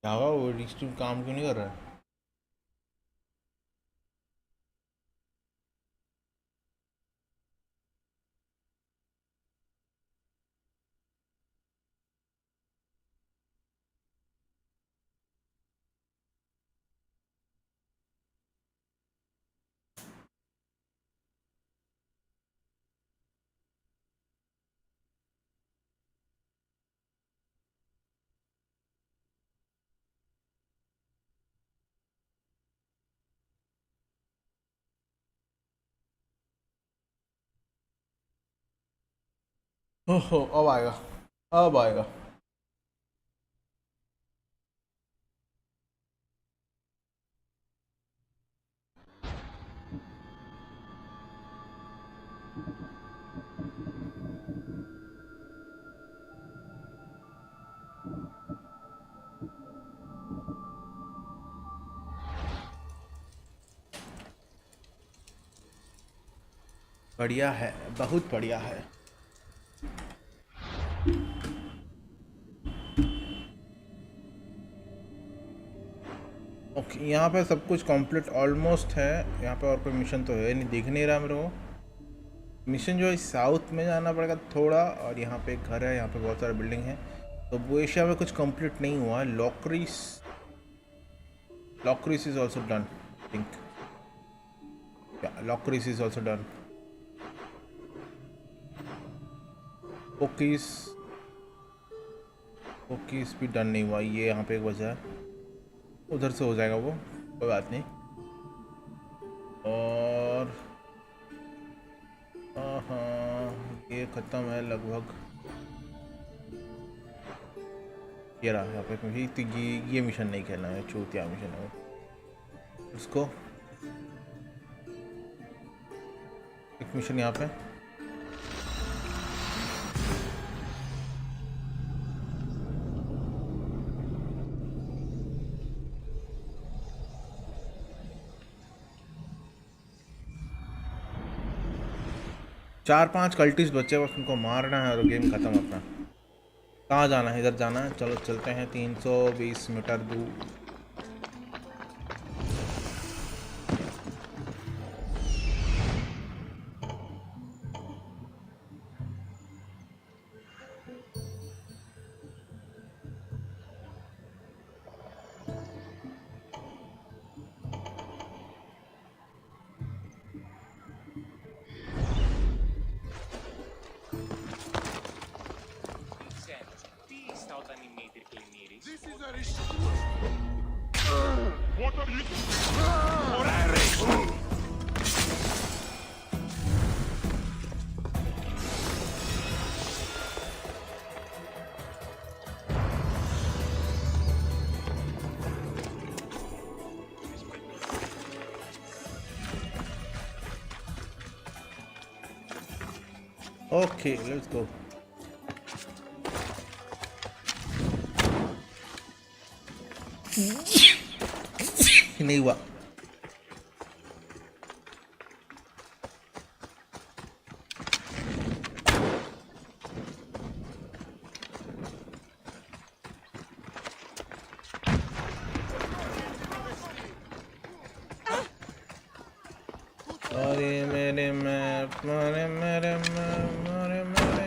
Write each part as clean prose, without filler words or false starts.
क्या हुआ? वो डिस्ट्रीम काम क्यों नहीं कर रहा है? ओहो, अब आएगा, अब आएगा। बढ़िया है, बहुत बढ़िया है। ओके, यहाँ पे सब कुछ कंप्लीट ऑलमोस्ट है। यहाँ पे और कोई मिशन तो है नहीं, दिख नहीं रहा मेरे को। मिशन जो है साउथ में जाना पड़ेगा थोड़ा, और यहाँ पे एक घर है, यहाँ पे बहुत सारे बिल्डिंग है। तो वो एशिया में कुछ कंप्लीट नहीं हुआ है। लॉकरीस, लॉकरीस इज ऑल्सो डन, थिंक। लॉकरीस इज ऑल्सो डन। ओकीस, ओकीस भी डन नहीं हुआ। ये यहाँ पे एक वजह है, उधर से हो जाएगा वो, कोई बात नहीं। और हाँ, ये ख़त्म है लगभग। ये रहा यहाँ पे, क्योंकि तो ये मिशन नहीं खेलना है, चूतिया मिशन है वो। उसको एक मिशन यहाँ पे। चार पांच कल्टिस्ट बच्चे, बस उनको मारना है और गेम खत्म अपना। कहाँ जाना है? इधर जाना है, चलो चलते हैं 320 मीटर दूर। Okay, let's go. नहीं हुआ। अरे मेरे मैं, अरे मेरे मैं, अरे मेरे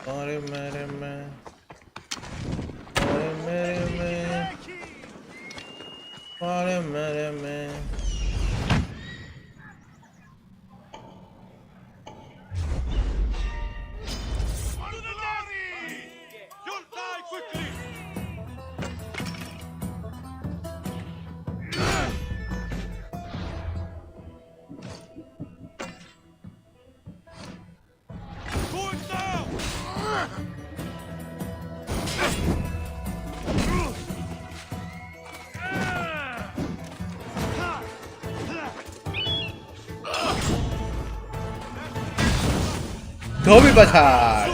अरे मेरे मैं, अरे मेरे मैं, अरे मेरे मैं। धोबी पछाड़।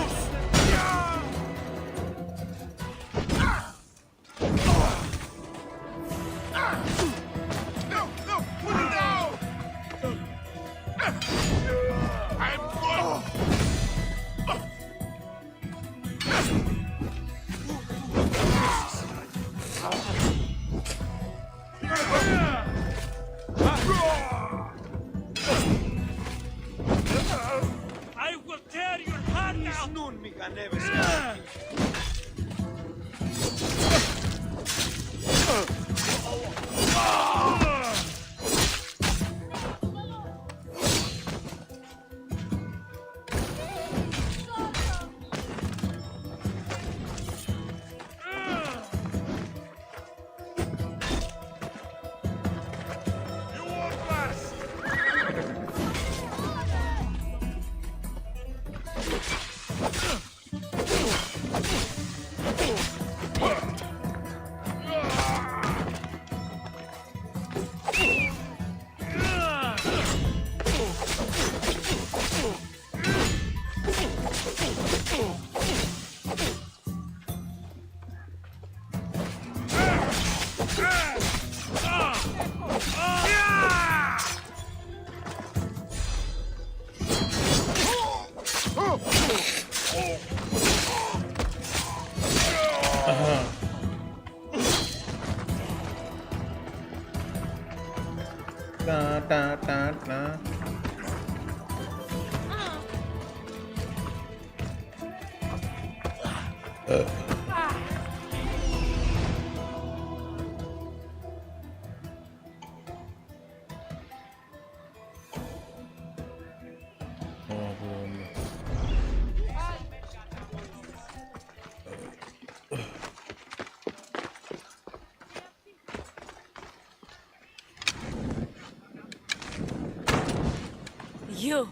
You,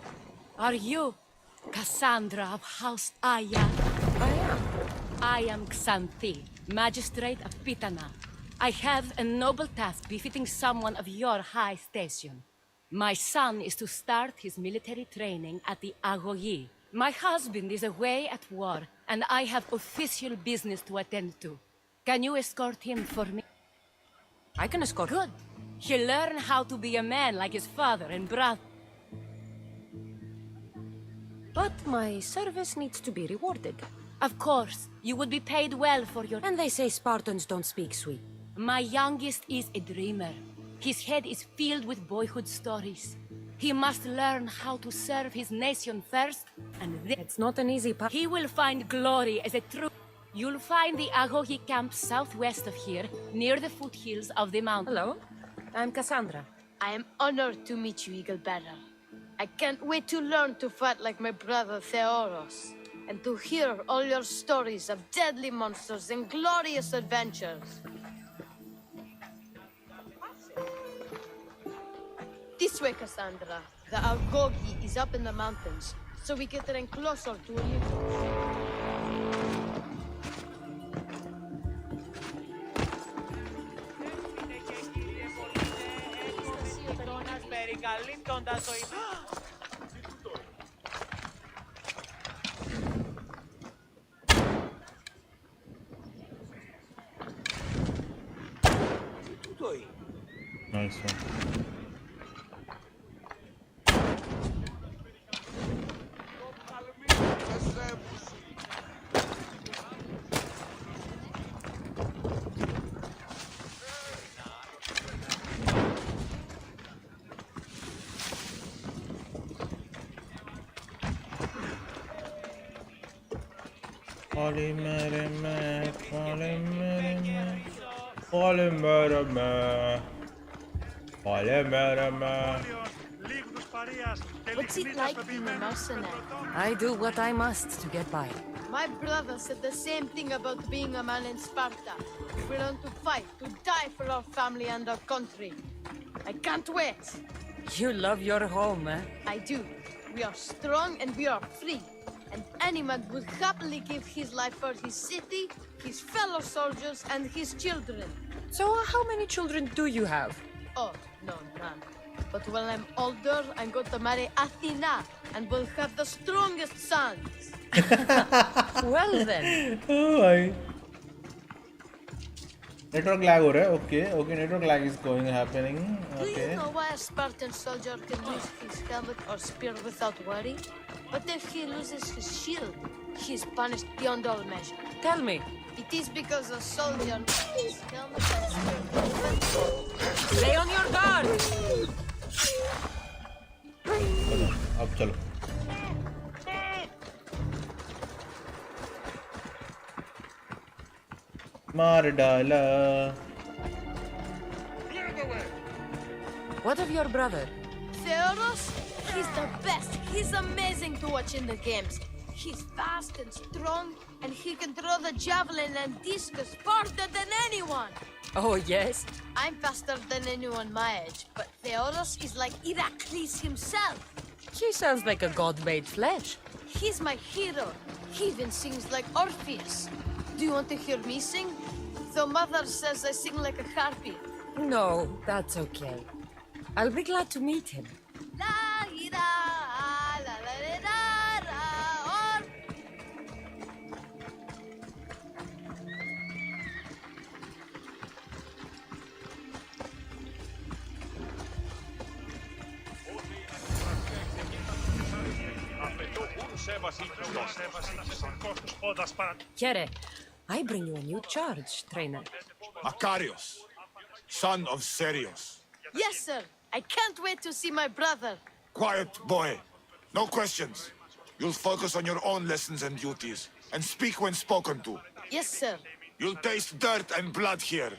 are you Cassandra of House Aya? I am. I am Xanthi, Magistrate of Pitana. I have a noble task befitting someone of your high station. My son is to start his military training at the Ābout. My husband is away at war, and I have official business to attend to. Can you escort him for me? I can escort. Good. He'll learn how to be a man like his father and brother. But my service needs to be rewarded. Of course, you would be paid well for your... And they say Spartans don't speak sweet. My youngest is a dreamer. His head is filled with boyhood stories. He must learn how to serve his nation first, and then... It's not an easy path. He will find glory as a true... You'll find the Ābout camp southwest of here, near the foothills of the mountain. Hello, I'm Cassandra. I am honored to meet you, Eagle Bearer. I can't wait to learn to fight like my brother Theoros, and to hear all your stories of deadly monsters and glorious adventures. This way, Cassandra. The Ābout is up in the mountains, so we get in closer to Olympus. Nice one. What's it like being a mercenary? I do what I must to get by. My brother said the same thing about being a man in Sparta. We learn to fight, to die for our family and our country. I can't wait. You love your home, eh? I do. We are strong and we are free. And any man would happily give his life for his city, his fellow soldiers, and his children. So how many children do you have? Oh, no, none. But when I'm older, I'm going to marry Athena, and we'll have the strongest sons. Well then. Oh भाई network lag हो रहा है. Okay, network lag is happening. Do Okay. you know why a Spartan soldier can lose his helmet or spear without worry? But if he loses his shield, he is punished beyond all measure. Tell me. It is because a soldier his helmet and spear. Stay on your guard. चलो अब चलो. मार डाला. What of your brother? Theodos? He's the best. He's amazing to watch in the games. He's fast and strong, and he can throw the javelin and discus farther than anyone. Oh, yes? I'm faster than anyone my age, but Theodos is like Heracles himself. He sounds like a god-made flesh. He's my hero. He even sings like Orpheus. Do you want to hear me sing? Though mother says I sing like a harpy. No, that's okay. I'll be glad to meet him. La ira, la la la la, or. Kere, I bring you a new charge, trainer. Makarios, son of Serios. Yes, sir. I can't wait to see my brother. Quiet, boy. No questions. You'll focus on your own lessons and duties, and speak when spoken to. Yes, sir. You'll taste dirt and blood here.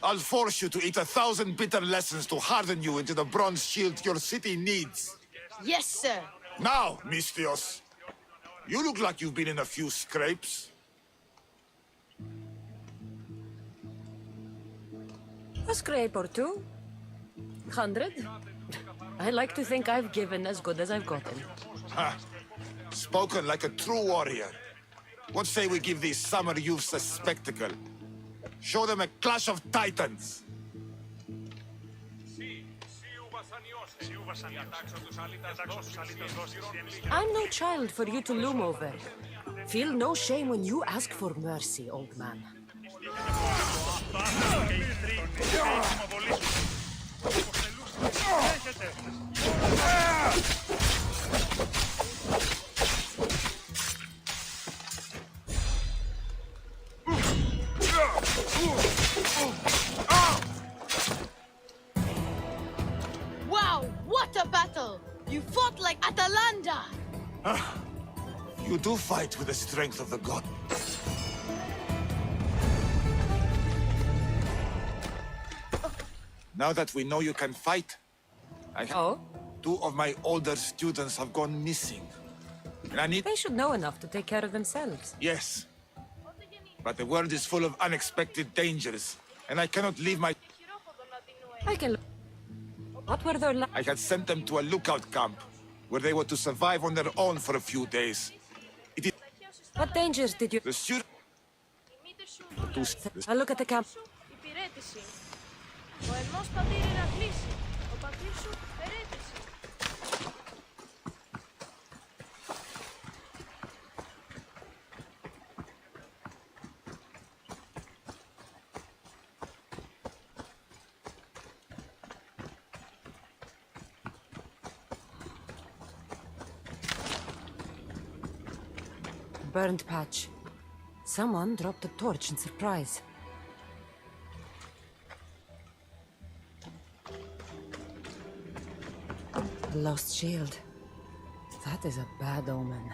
I'll force you to eat 1,000 bitter lessons to harden you into the bronze shield your city needs. Yes, sir. Now, Mistios, you look like you've been in a few scrapes. A scrape or two. 100? I like to think I've given as good as I've gotten. Ha! Spoken like a true warrior. What say we give these summer youths a spectacle? Show them a clash of titans. I'm no child for you to loom over. Feel no shame when you ask for mercy, old man. Wow, what a battle! You fought like Atalanta! You do fight with the strength of the god. Now that we know you can fight, Oh? 2 of my older students have gone missing. And I need... They should know enough to take care of themselves. Yes. But the world is full of unexpected dangers, and I cannot leave my... I can... What were their I had sent them to a lookout camp, where they were to survive on their own for a few days. It is... What dangers did you... The student... I'll look at the camp. Υπηρέτηση. Ο ενός πατήρ να κλείσει. Ο πατήρ σου περέτηση. Burned patch. Someone dropped a torch in surprise. A lost shield. That is a bad omen.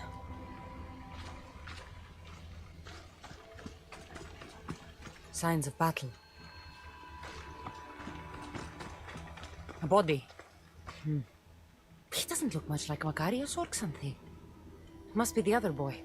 Signs of battle. A body. He doesn't look much like Makarios or something. Must be the other boy.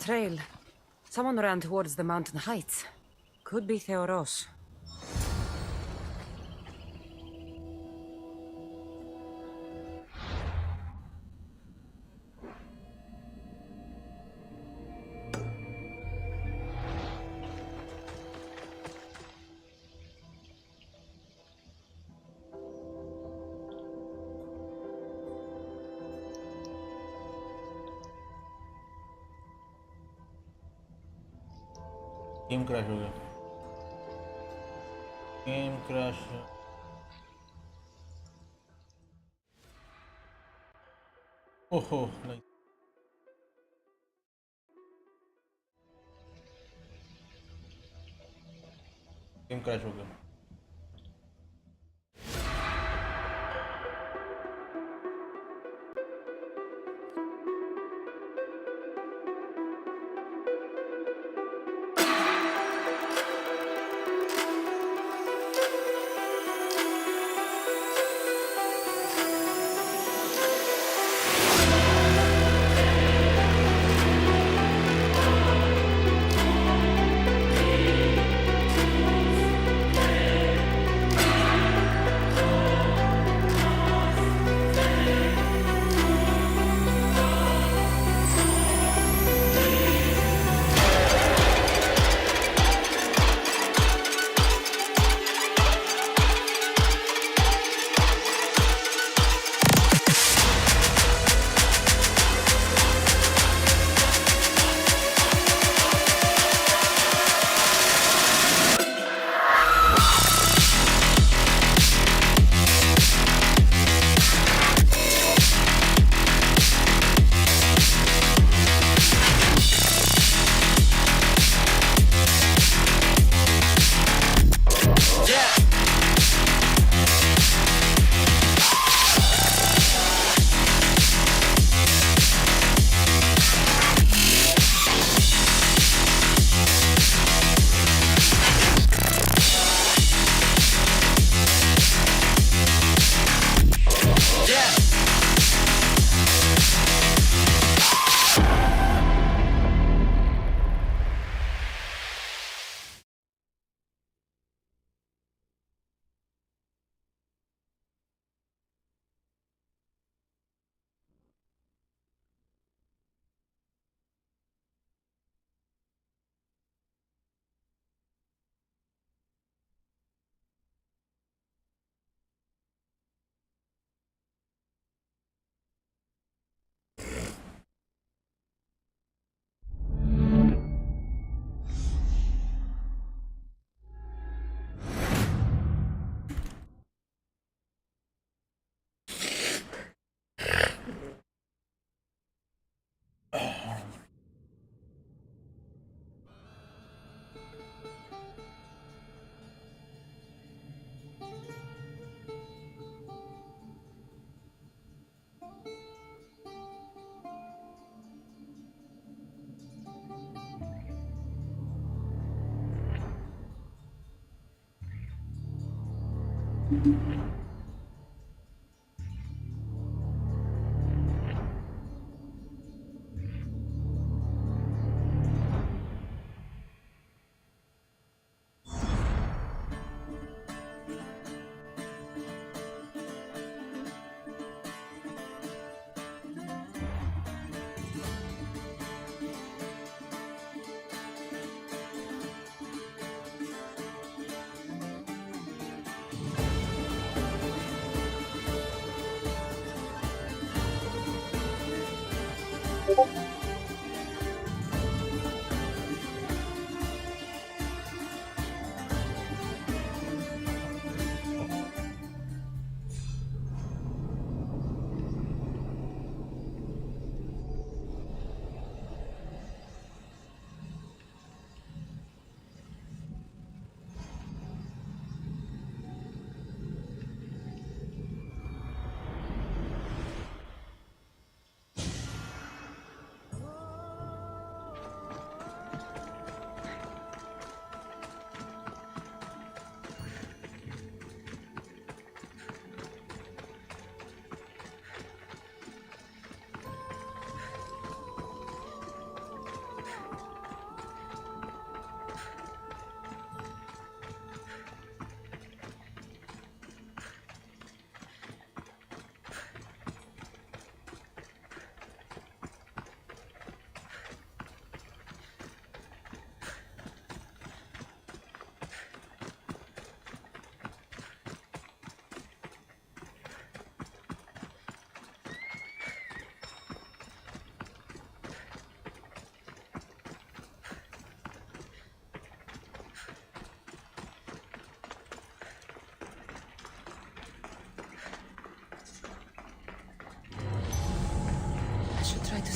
Trail. Someone ran towards the mountain heights. Could be Theoros. Game crash हो गया, game crash. ओहो नहीं, game crash हो गया।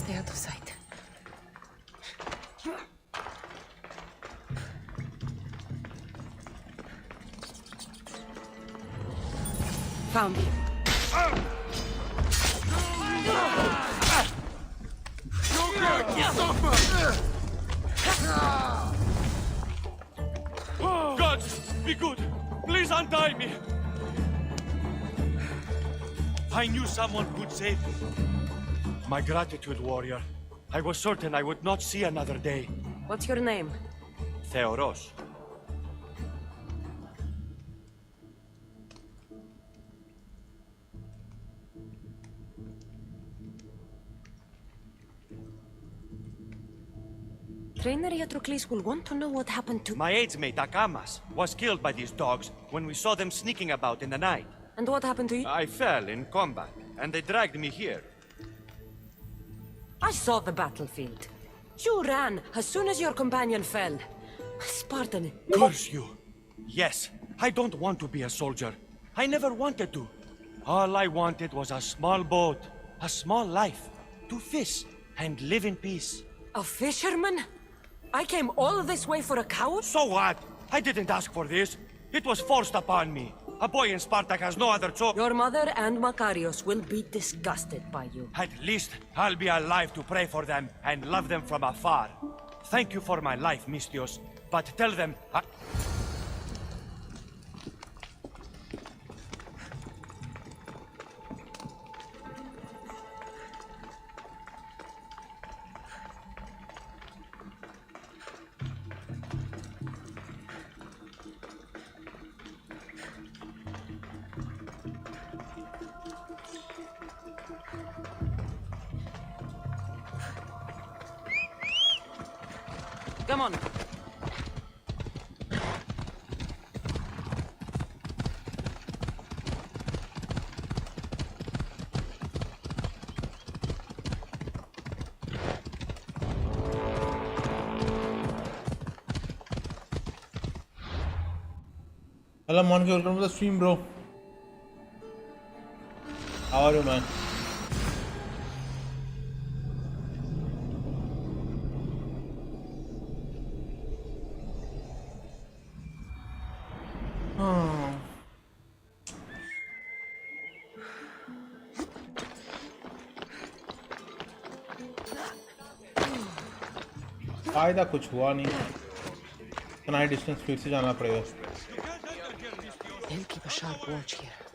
Stay out of sight. Found him. Gods, be good. Please untie me. I knew someone could save me. My gratitude, warrior. I was certain I would not see another day. What's your name? Theoros. Trainer Iatrocles will want to know what happened to... My aides mate, Ďommands, was killed by these dogs when we saw them sneaking about in the night. And what happened to you? I fell in combat, and they dragged me here. I saw the battlefield. You ran as soon as your companion fell. Spartan. Curse you. Yes, I don't want to be a soldier. I never wanted to. All I wanted was a small boat, a small life, to fish and live in peace. A fisherman? I came all this way for a coward? So what? I didn't ask for this. It was forced upon me. A boy in Spartak has no other choice. Your mother and Makarios will be disgusted by you. At least I'll be alive to pray for them and love them from afar. Thank you for my life, Mistios, but tell them Come on. Hello, Monkey. Welcome to the stream, bro. How are you, man? फायदा कुछ हुआ नहीं. इतना distance फिर से जाना पड़ेगा. They'll keep a sharp watch here.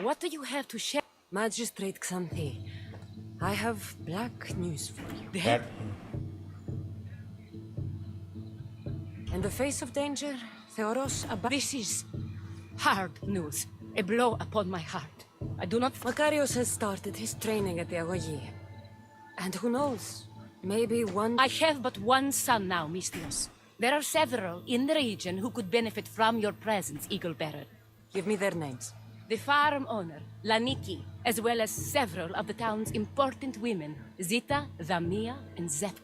What do you have to share? Magistrate Xanthi, I have black news for you. That In the face of danger, Theoros This is hard news. A blow upon my heart. I do not... Makarios has started his training at the Ďommands. And who knows, maybe one... I have but one son now, Mistios. There are several in the region who could benefit from your presence, Eagle Bearer. Give me their names. The farm owner, Laniki, as well as several of the town's important women, Zita, Zamia, and Zep.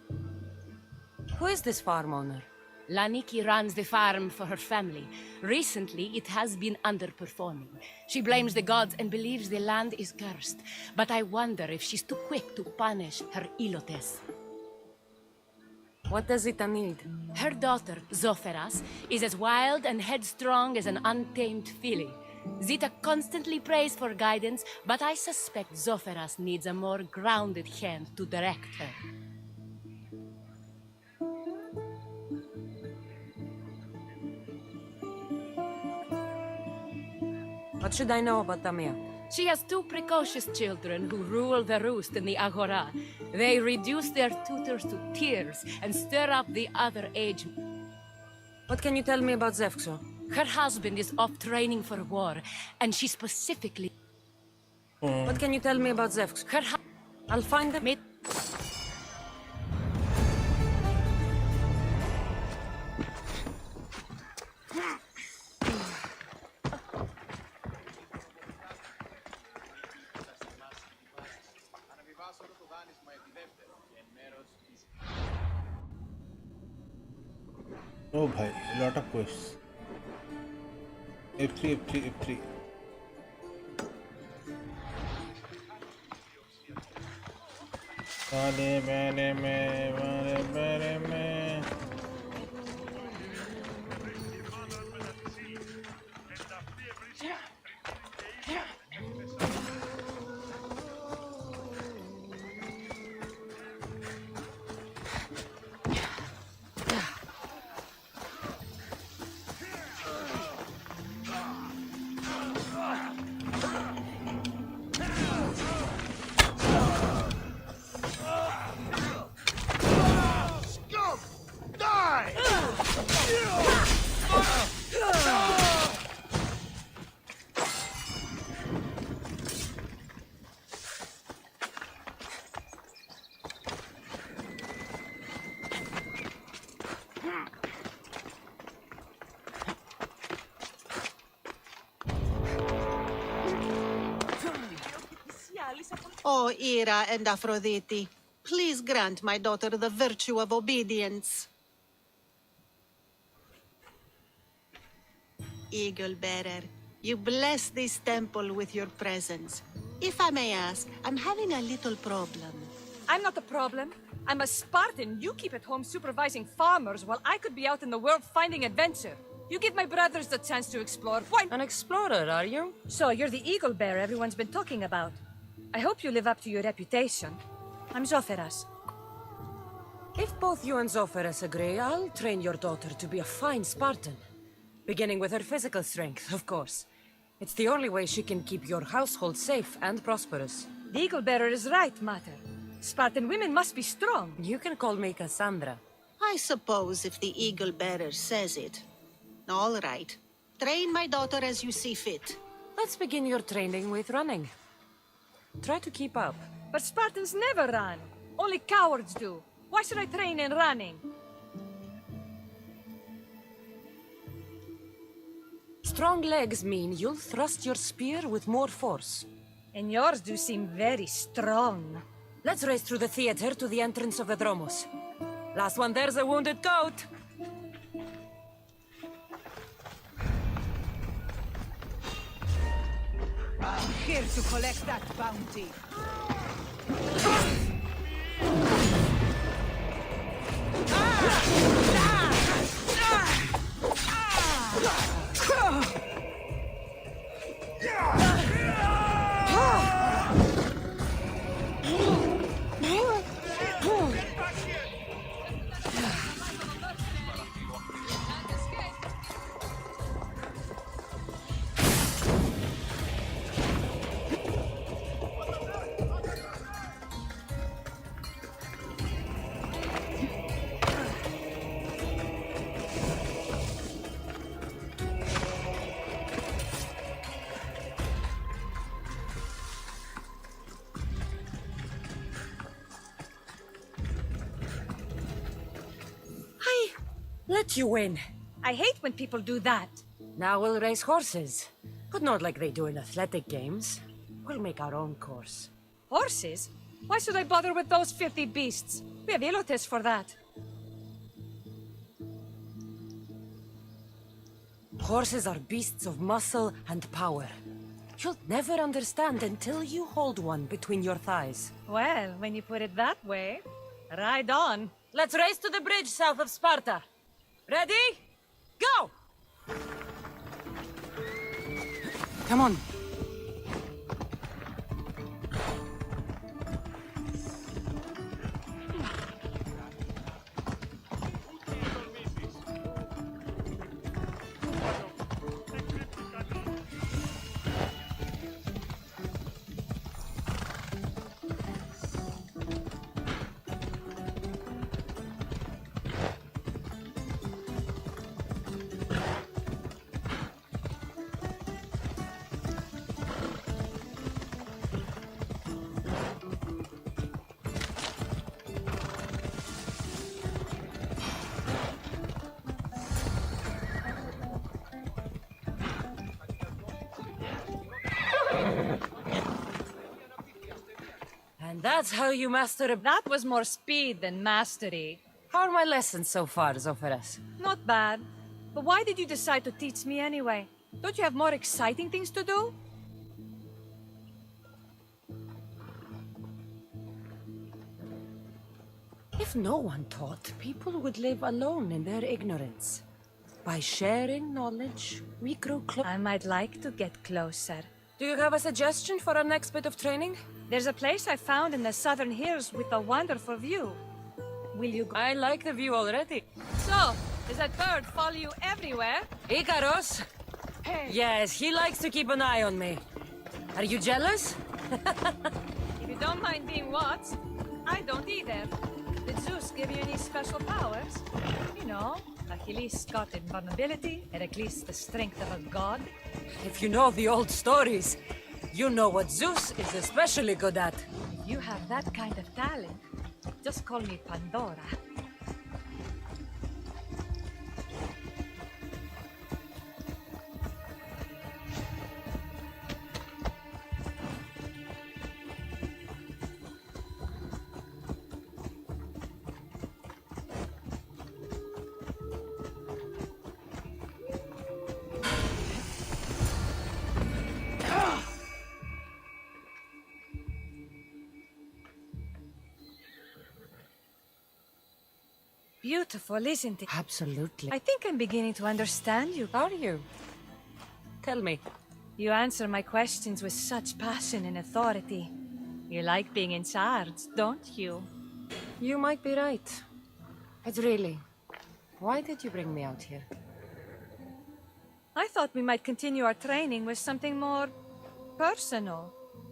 Who is this farm owner? Laniki runs the farm for her family. Recently, it has been underperforming. She blames the gods and believes the land is cursed. But I wonder if she's too quick to punish her ilotes. What does Zita need? Her daughter, Zoferas, is as wild and headstrong as an untamed filly. Zita constantly prays for guidance, but I suspect Zoferas needs a more grounded hand to direct her. What should I know about Tamia? She has two precocious children who rule the roost in the Agora. They reduce their tutors to tears and stir up the other age. What can you tell me about Zevkso? Her husband is off training for war, and she specifically... What can you tell me about Zevkso? I'll find them. Oh bhai, lot of quests. F3, F3, F3. Mane me. O Ira and Aphrodite, please grant my daughter the virtue of obedience. Eagle bearer, you bless this temple with your presence. If I may ask, I'm having a little problem. I'm not the problem. I'm a Spartan. You keep at home supervising farmers while I could be out in the world finding adventure. You give my brothers the chance to explore. Why? An explorer, are you? So you're the eagle bearer everyone's been talking about. I hope you live up to your reputation. I'm Zoferas. If both you and Zoferas agree, I'll train your daughter to be a fine Spartan. Beginning with her physical strength, of course. It's the only way she can keep your household safe and prosperous. The eagle bearer is right, Mater. Spartan women must be strong. You can call me Cassandra. I suppose if the eagle bearer says it. All right. Train my daughter as you see fit. Let's begin your training with running. Try to keep up. But Spartans never run. Only cowards do. Why should I train in running? Strong legs mean you'll thrust your spear with more force. And yours do seem very strong. Let's race through the theater to the entrance of the 佗ομmands. Last one there's a wounded goat. I'm here to collect that bounty. Let you win. I hate when people do that. Now we'll race horses. But not like they do in athletic games. We'll make our own course. Horses? Why should I bother with those filthy beasts? We have Elotes for that. Horses are beasts of muscle and power. You'll never understand until you hold one between your thighs. Well, when you put it that way, ride on. Let's race to the bridge south of Sparta. Ready? Go! Come on. that's how you master a... That was more speed than mastery. How are my lessons so far, Zoferes? Not bad. But why did you decide to teach me anyway? Don't you have more exciting things to do? If no one taught, people would live alone in their ignorance. By sharing knowledge, we grow close. I might like to get closer. Do you have a suggestion for our next bit of training? There's a place I found in the southern hills with a wonderful view. Will you go? I like the view already. So, does that bird follow you everywhere? Icaros? Hey. Yes, he likes to keep an eye on me. Are you jealous? If you don't mind being watched, I don't either. Did Zeus give you any special powers? You know, Achilles got invulnerability, Heracles the strength of a god. If you know the old stories, you know what Zeus is especially good at. If you have that kind of talent, just call me Pandora. Beautiful, isn't it? Absolutely. I think I'm beginning to understand you. Are you? Tell me. You answer my questions with such passion and authority. You like being in charge, don't you? You might be right. But really, why did you bring me out here? I thought we might continue our training with something more personal.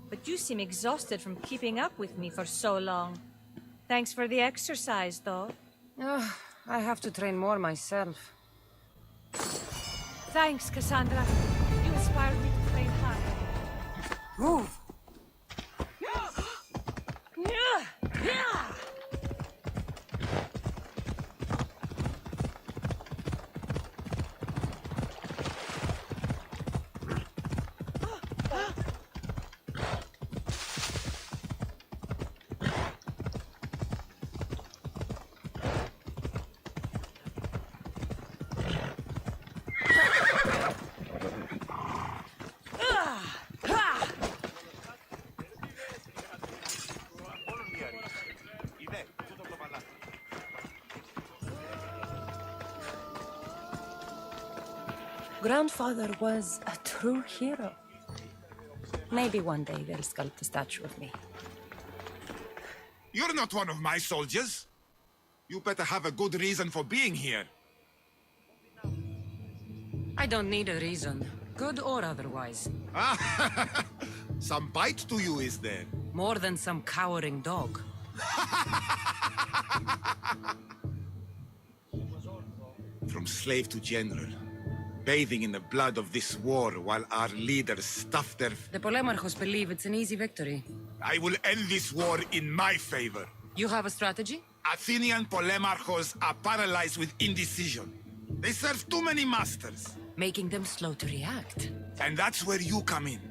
But you seem exhausted from keeping up with me for so long. Thanks for the exercise, though. I have to train more myself. Thanks, Cassandra. You inspired me to train harder. Move! Grandfather was a true hero. Maybe one day they'll sculpt a statue of me. You're not one of my soldiers. You better have a good reason for being here. I don't need a reason, good or otherwise. Some bite to you, is there? More than some cowering dog. From slave to general, bathing in the blood of this war while our leaders stuff their... The Polemarchos believe it's an easy victory. I will end this war in my favor. You have a strategy? Athenian Polemarchos are paralyzed with indecision. They serve too many masters. Making them slow to react. And that's where you come in.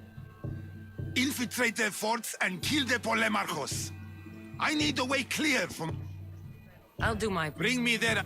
Infiltrate their forts and kill the Polemarchos. I need a way clear from... I'll do my... Bring me there.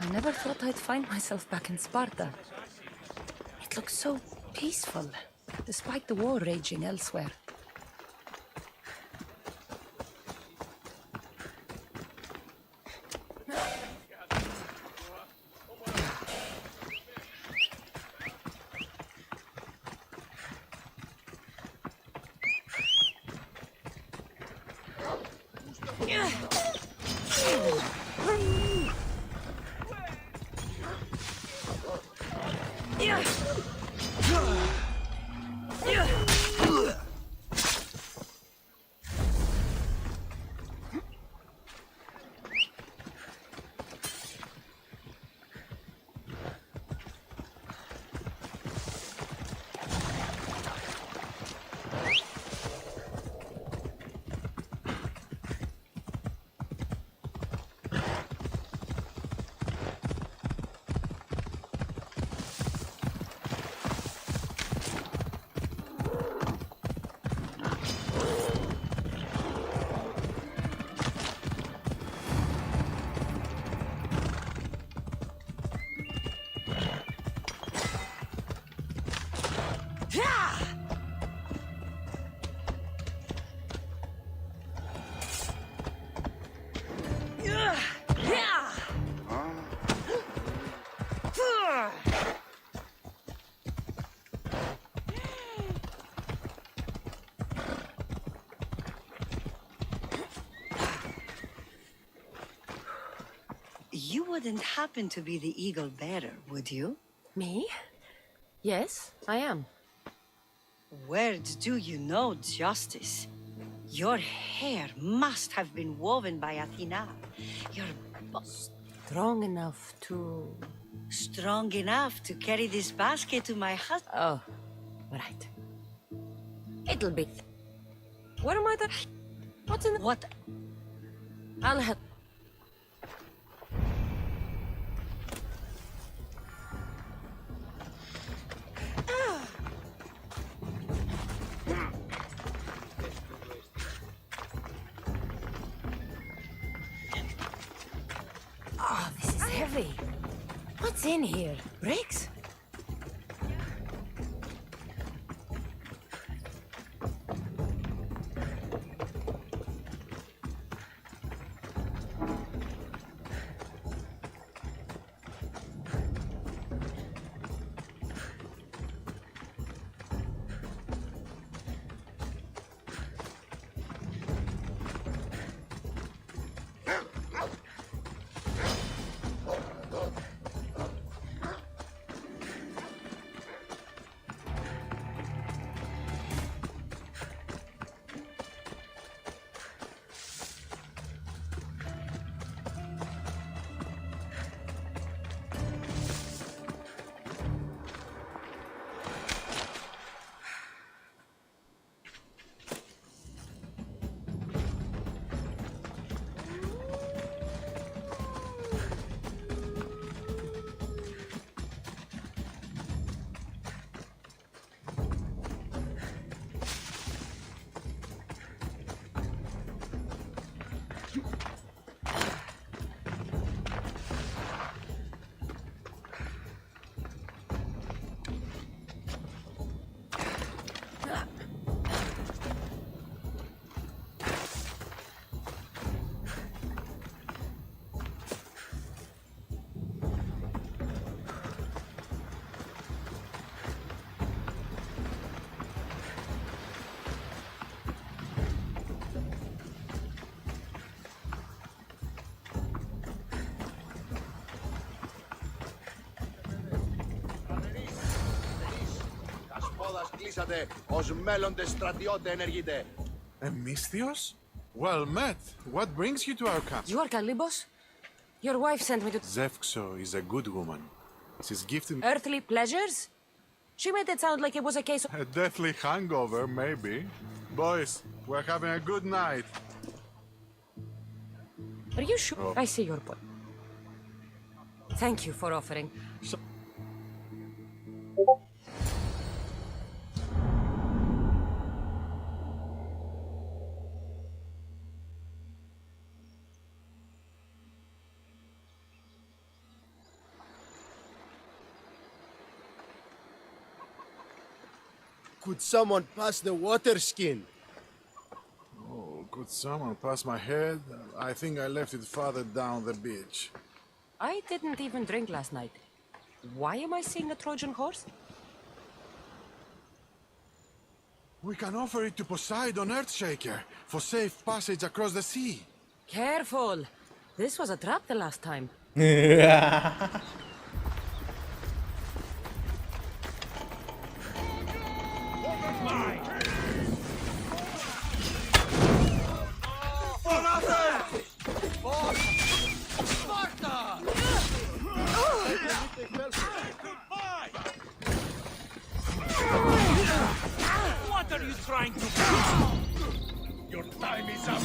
I never thought I'd find myself back in Sparta. It looks so peaceful, despite the war raging elsewhere. You wouldn't happen to be the eagle bearer, would you? Me? Yes, I am. Words do you know, Justice? Your hair must have been woven by Athena. You're Strong enough to... strong enough to carry this basket to my husband. Oh, right. It'll be... Where am I then? What's in the... What? I'll help. Oh, this is heavy. What's in here? Bricks? Κλείσατε ως μέλλοντες στρατιώτε ενεργείτε. Μίσθιος? Well met. What brings you to our camp? You are Kalibos? Your wife sent me to... Zevkso is a good woman. She's gifted me Earthly pleasures? She made it sound like it was a case of... a deathly hangover, maybe. Boys, we're having a good night. Are you sure? Oh. I see your point. Thank you for offering. Could someone pass the water skin? Oh, could someone pass my head? I think I left it farther down the beach. I didn't even drink last night. Why am I seeing a Trojan horse? We can offer it to Poseidon Earthshaker for safe passage across the sea. Careful! This was a trap the last time. What are you trying to do? Your time is up.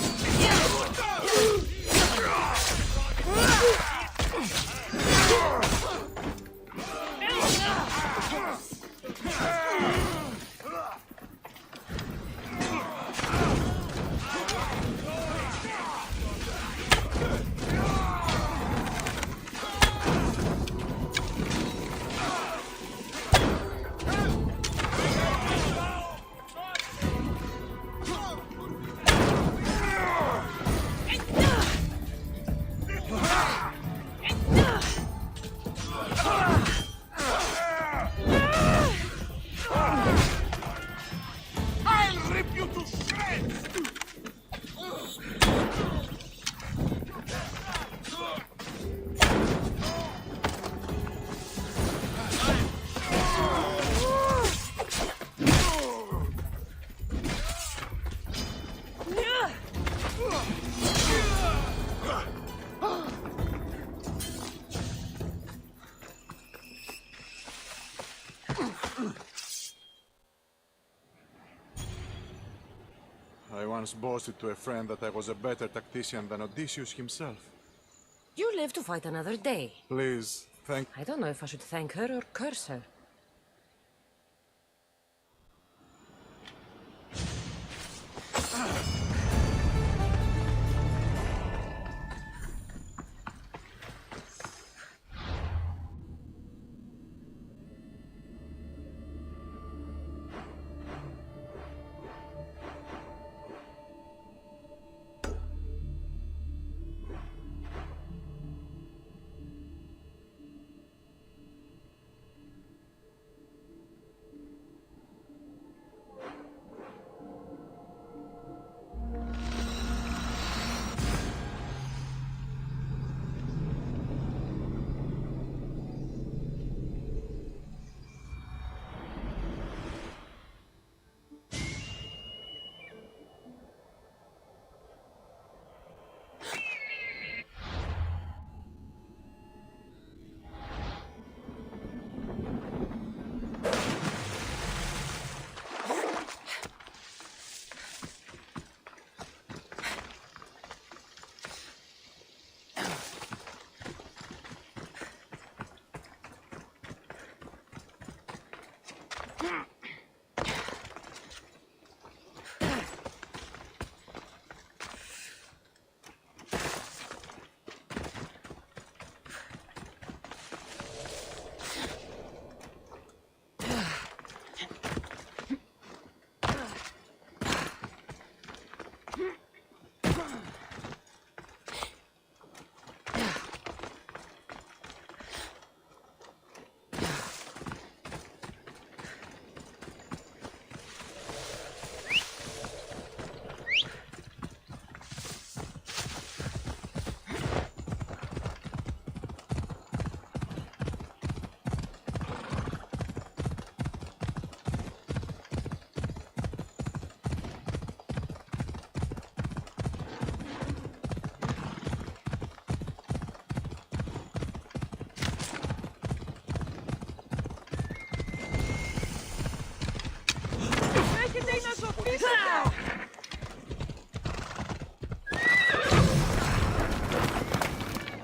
once boasted to a friend that I was a better tactician than Odysseus himself. You live to fight another day. Please, thank... I don't know if I should thank her or curse her.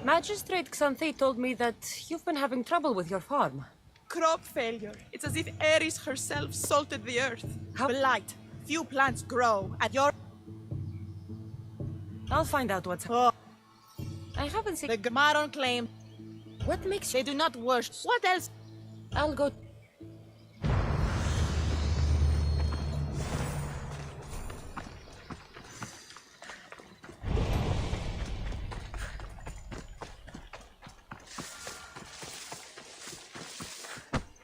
Magistrate Xanthi told me that you've been having trouble with your farm. Crop failure. It's as if Ares herself salted the earth. Blight. Few plants grow, and your... I'll find out what's... Oh. I haven't seen... The Gamaron claim... What makes... They do not worship... What else? I'll go...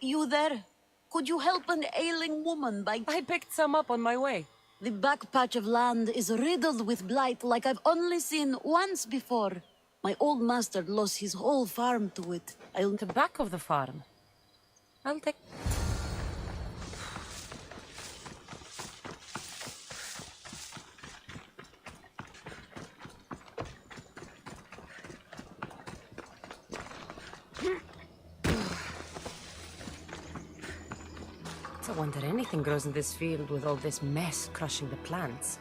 You there? Could you help an ailing woman by... I picked some up on my way. The back patch of land is riddled with blight like I've only seen once before. My old master lost his whole farm to it. The back of the farm. I'll take... I wonder anything grows in this field with all this mess crushing the plants.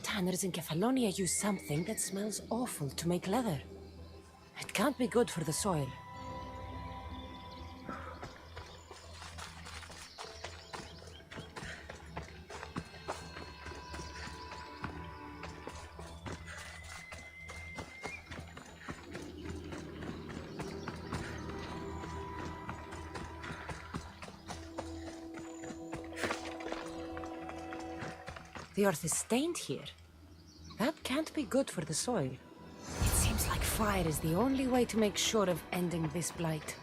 Tanners in Kefalonia use something that smells awful to make leather. It can't be good for the soil. The earth is stained here. That can't be good for the soil. It seems like fire is the only way to make sure of ending this blight.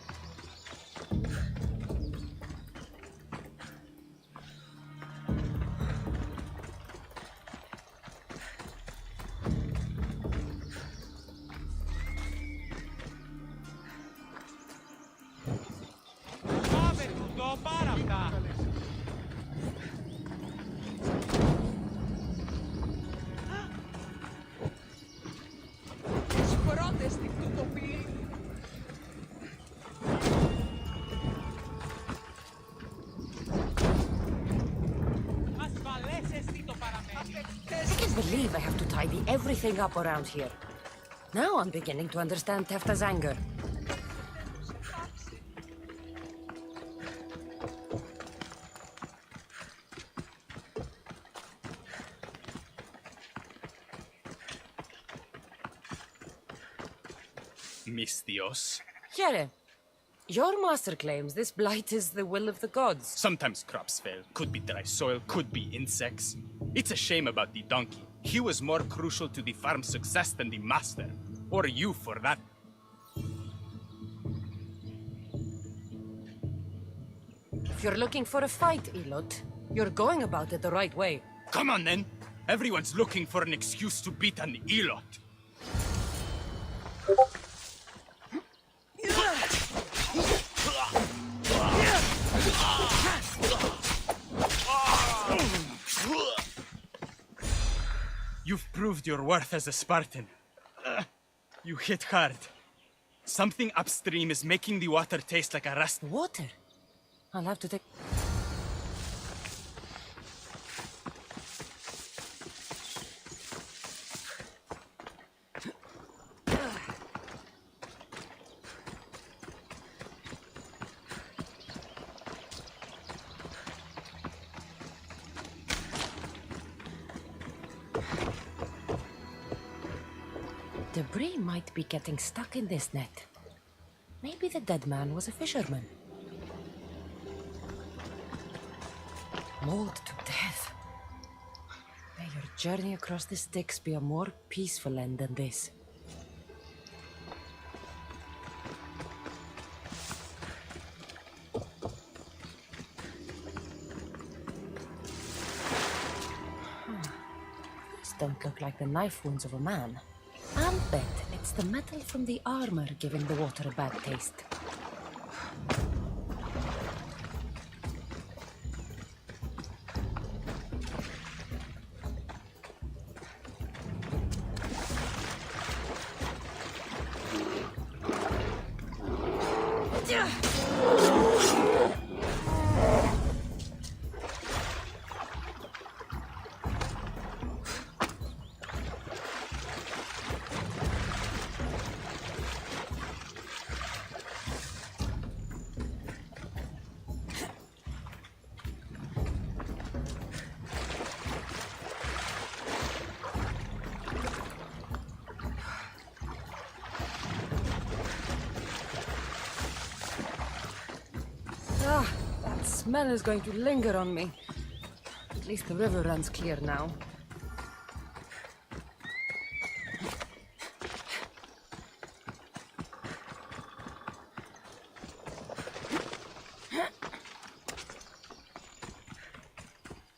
can't believe I have to tidy everything up around here. Now I'm beginning to understand Tefta's anger. Mis Dios. Quiere, your master claims this blight is the will of the gods. Sometimes crops fail. Could be dry soil, could be insects. It's a shame about the donkey. He was more crucial to the farm's success than the master. Or you, for that. If you're looking for a fight, Ælot, you're going about it the right way. Come on, then. Everyone's looking for an excuse to beat an Ælot. You've proved your worth as a Spartan. You hit hard. Something upstream is making the water taste like a rust. Water? I'll have to take... Debris might be getting stuck in this net. Maybe the dead man was a fisherman. Mauled to death. May your journey across the Styx be a more peaceful end than this. These don't look like the knife wounds of a man. I'll bet it's the metal from the armor giving the water a bad taste. That smell is going to linger on me. At least the river runs clear now.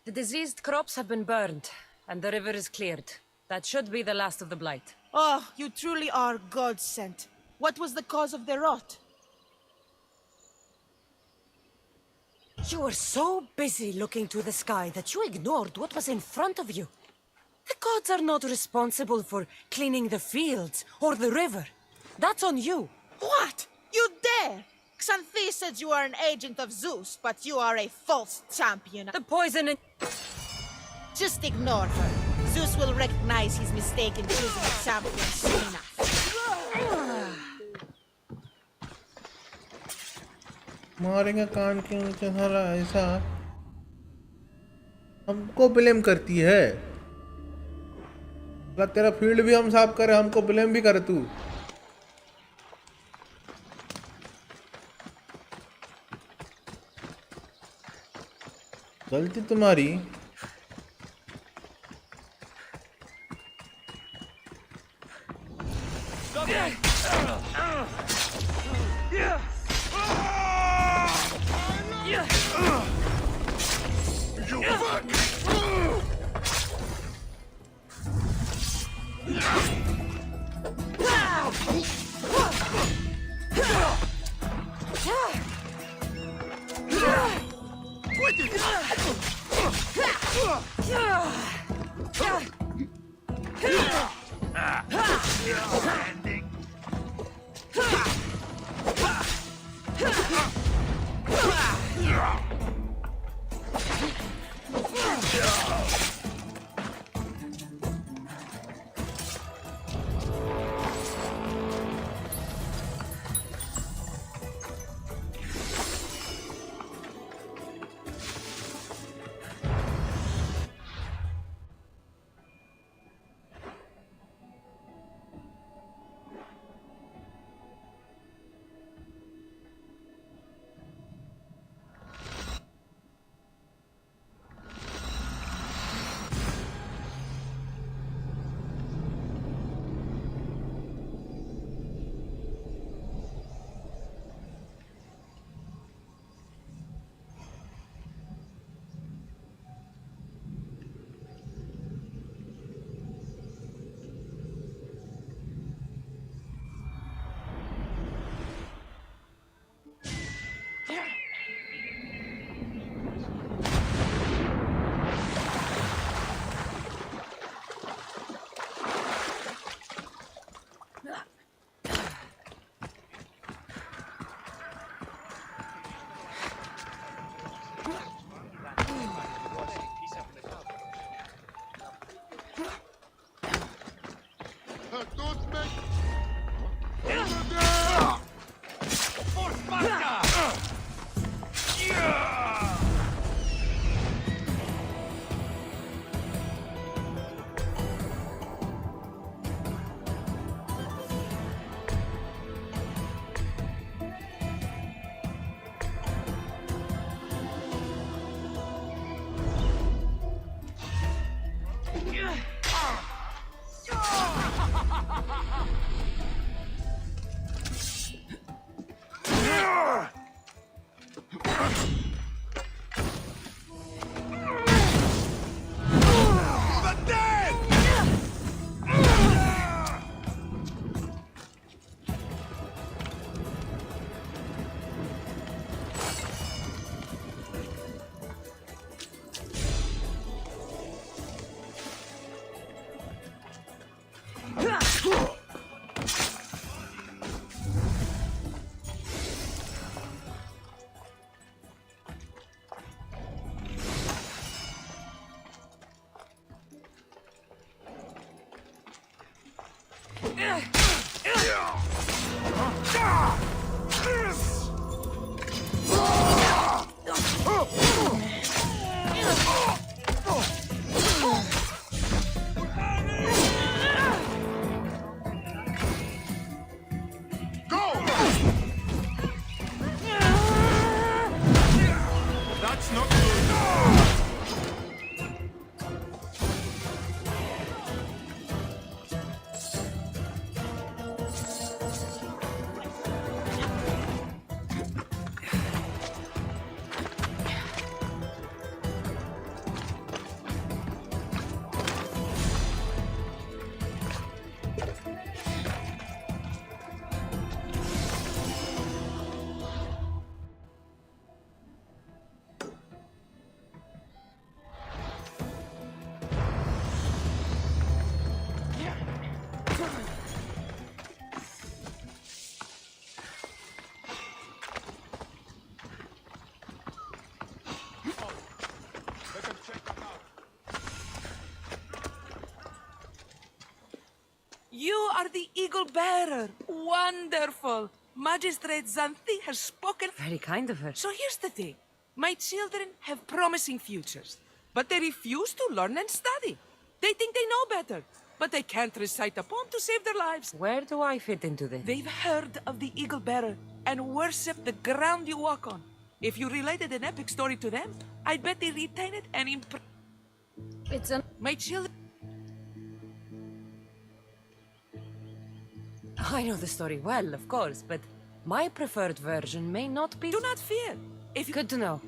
The diseased crops have been burned, and the river is cleared. That should be the last of the blight. Oh, you truly are God-sent. What was the cause of the rot? You were so busy looking to the sky that you ignored what was in front of you. The gods are not responsible for cleaning the fields or the river. That's on you. What? You dare? Xanthi said you are an agent of Zeus, but you are a false champion. The poison in... Just ignore her. Zeus will recognize his mistake in choosing a champion soon enough. मारेंगे कान के नीचे साला ऐसा हमको blame करती है। तेरा field भी हम साफ करें, हमको ब्लेम भी कर तू। गलती तुम्हारी। That's not good. You are the eagle bearer. Wonderful. Magistrate Xanthi has spoken. Very kind of her. So here's the thing. My children have promising futures, but they refuse to learn and study. They think they know better, but they can't recite a poem to save their lives. Where do I fit into this? They've heard of the eagle bearer and worship the ground you walk on. If you related an epic story to them, I bet they retain it and It's a... My children... I know the story well, of course, but my preferred version may not be... Do not fear. If you... Good to know.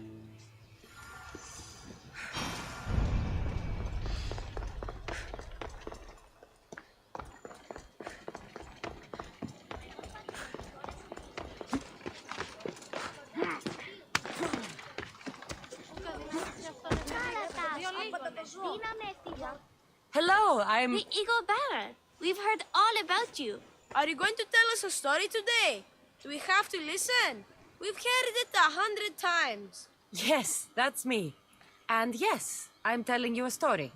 Hello, I'm... The Eagle Bearer. We've heard all about you. Are you going to tell us a story today? Do we have to listen? We've heard it 100 times. Yes, that's me. And yes, I'm telling you a story.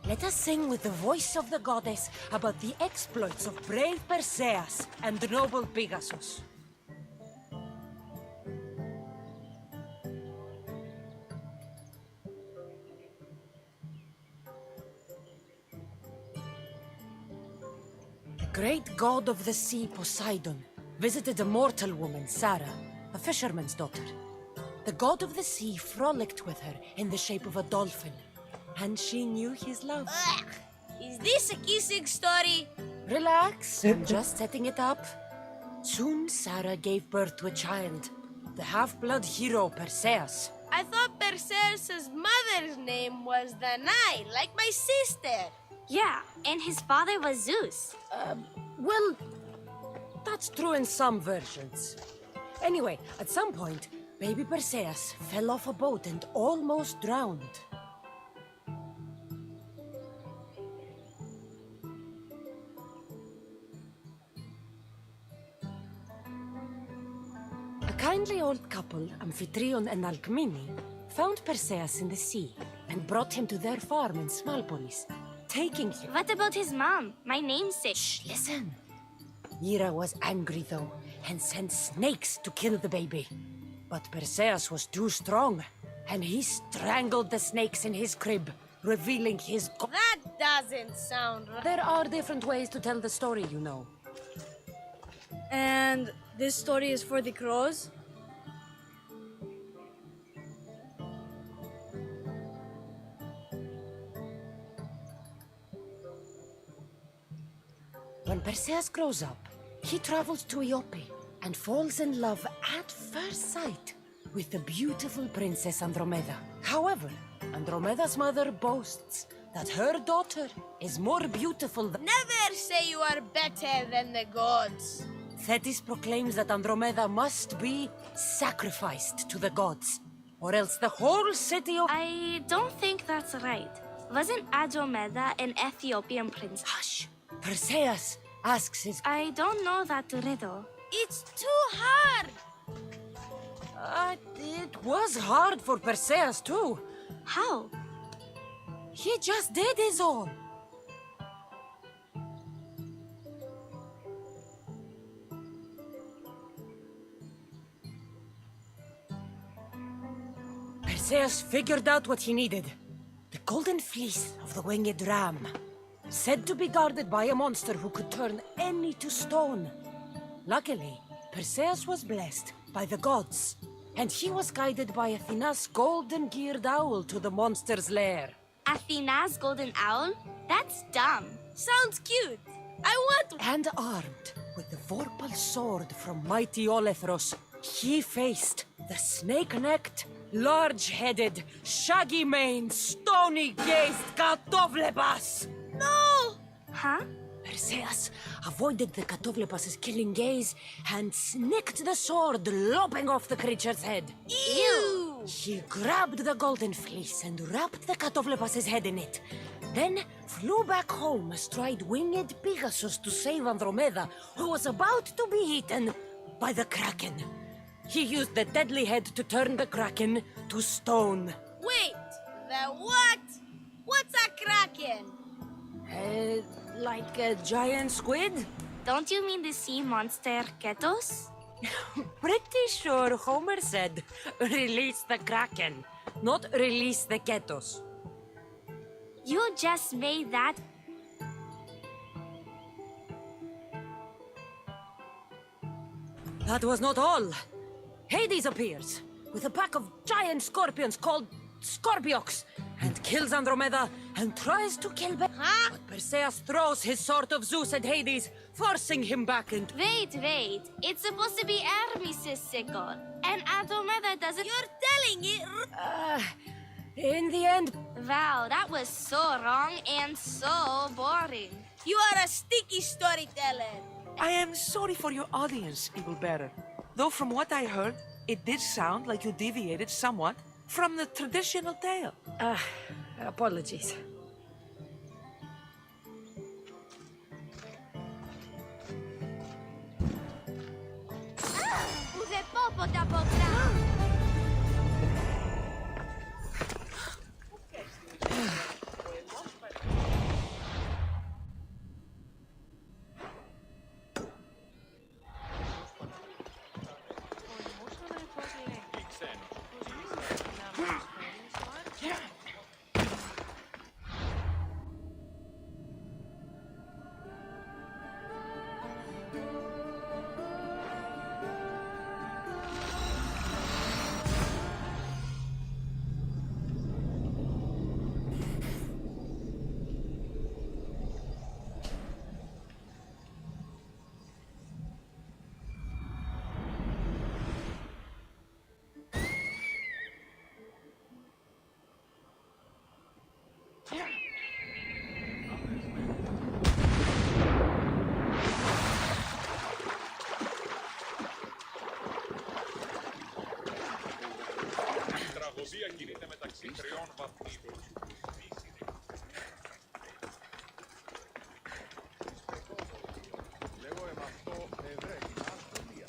Let us sing with the voice of the goddess about the exploits of brave Perseus and noble Pegasus. The great god of the sea, Poseidon, visited a mortal woman, Sarah, a fisherman's daughter. The god of the sea frolicked with her in the shape of a dolphin, and she knew his love. Ugh. Is this a kissing story? Relax, I'm just setting it up. Soon Sarah gave birth to a child, the half-blood hero Perseus. I thought Perseus' mother's name was Danae, like my sister. Yeah, and his father was Zeus. Well, that's true in some versions. Anyway, at some point, baby Perseus fell off a boat and almost drowned. A kindly old couple, Amphitryon and Alcmene, found Perseus in the sea and brought him to their farm in Smalpolis, taking him. What about his mom, my namesake? Shh, listen. Hera was angry though, and sent snakes to kill the baby. But Perseus was too strong, and he strangled the snakes in his crib, revealing his... That doesn't sound right. There are different ways to tell the story, you know. And this story is for the crows? When Perseus grows up, he travels to Iope and falls in love at first sight with the beautiful princess Andromeda. However, Andromeda's mother boasts that her daughter is more beautiful than... Never say you are better than the gods. Thetis proclaims that Andromeda must be sacrificed to the gods, or else the whole city of... I don't think that's right. Wasn't ʓommands an Ethiopian prince? Hush! Perseus asks his... I don't know that riddle. It's too hard! It was hard for Perseus too. How? He just did his own. Perseus figured out what he needed. The golden fleece of the winged ram. Said to be guarded by a monster who could turn any to stone. Luckily, Perseus was blessed by the gods, and he was guided by Athena's golden-geared owl to the monster's lair. Athena's golden owl? That's dumb. Sounds cute. I want... And armed with the vorpal sword from mighty Olethros, he faced the snake-necked, large-headed, shaggy-maned, stony-gazed Ǩatovlepas. No! Huh? Perseus avoided the Ǩatovlepas' killing gaze and snicked the sword, lopping off the creature's head. Ew! He grabbed the golden fleece and wrapped the Ǩatovlepas' head in it. Then flew back home astride winged Pegasus to save Andromeda, who was about to be eaten by the Kraken. He used the deadly head to turn the Kraken to stone. Wait! The what? What's a kraken? Like a giant squid? Don't you mean the sea monster Ketos? Pretty sure Homer said, release the Kraken, not release the Ketos. You just made that. That was not all. Hades appears with a pack of giant scorpions called Scorpiox and kills Andromeda and tries to kill Huh? But Perseus throws his sword of Zeus at Hades, forcing him back into... Wait. It's supposed to be Hermes' sickle. And Andromeda doesn't... You're telling it... In the end... Wow, that was so wrong and so boring. You are a sticky storyteller. I am sorry for your audience, Evil Bearer. Though from what I heard, it did sound like you deviated somewhat from the traditional tale. Apologies. Τραγωδία κινείται μεταξύ τριών βαθμίδων. Λέγω αυτό ευρέτη αστυνομία.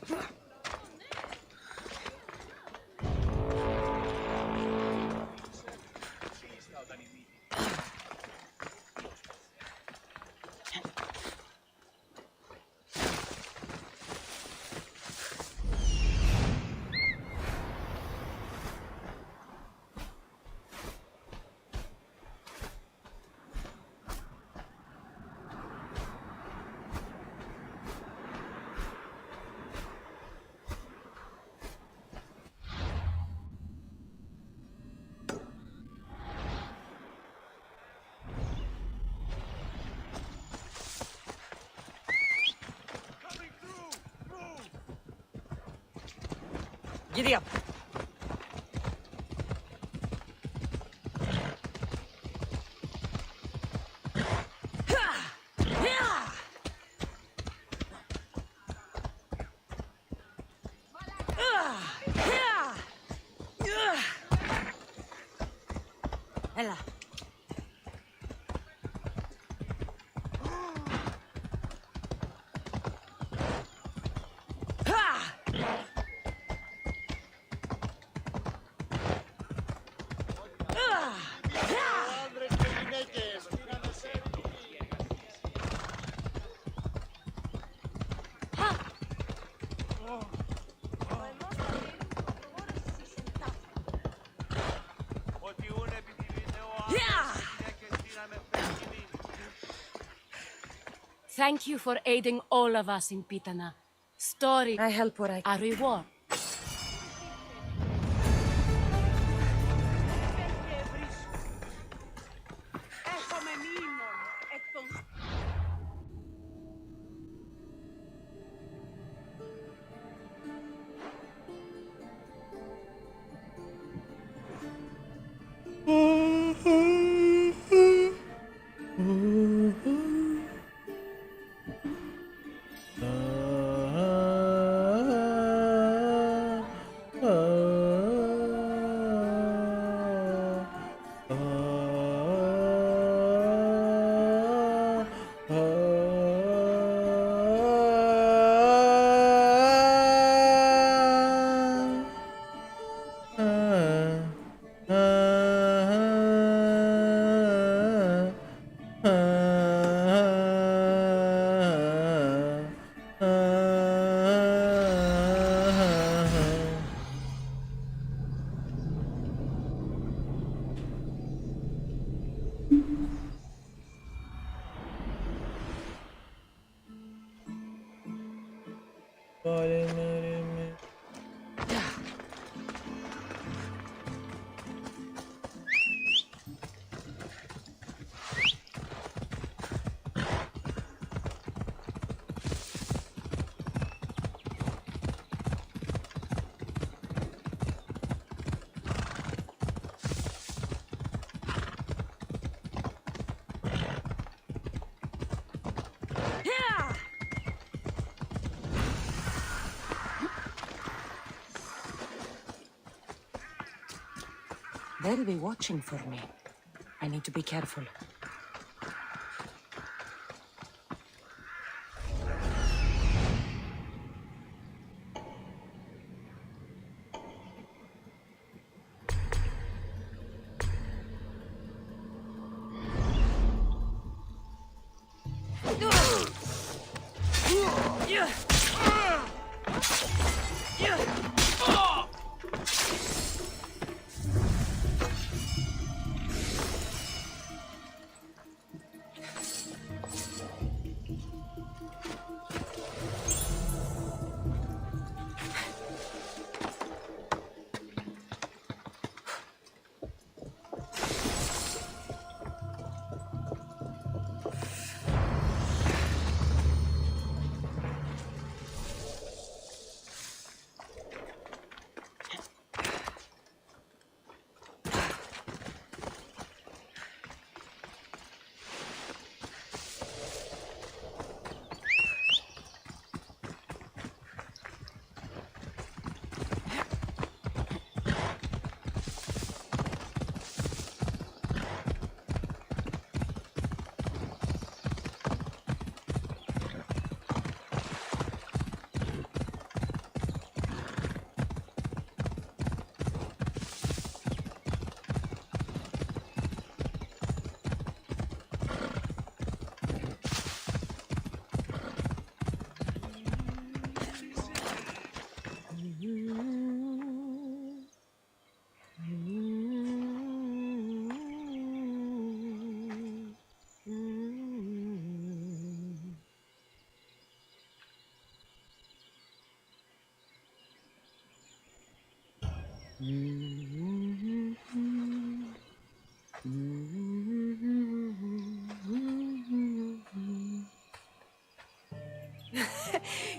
Giddy up. Ella. Thank you for aiding all of us in Pitana. Story. I help where I can. A reward. They'll be watching for me. I need to be careful.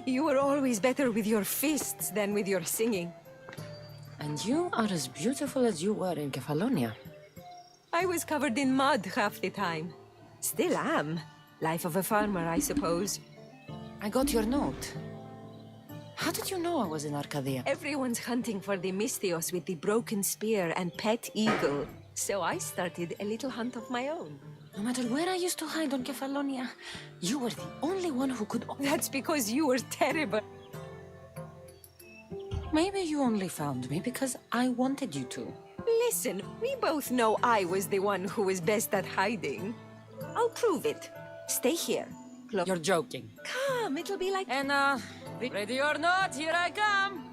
You were always better with your fists than with your singing. And you are as beautiful as you were in Kefalonia. I was covered in mud half the time. Still am. Life of a farmer, I suppose. I got your note. How did you know I was in Arcadia? Everyone's hunting for the Mystios with the broken spear and pet eagle. So I started a little hunt of my own. No matter where I used to hide on Kefalonia, you were the only one who could... That's because you were terrible. Maybe you only found me because I wanted you to. Listen, we both know I was the one who was best at hiding. I'll prove it. Stay here. You're joking. Come, it'll be like... And, ready or not, here I come.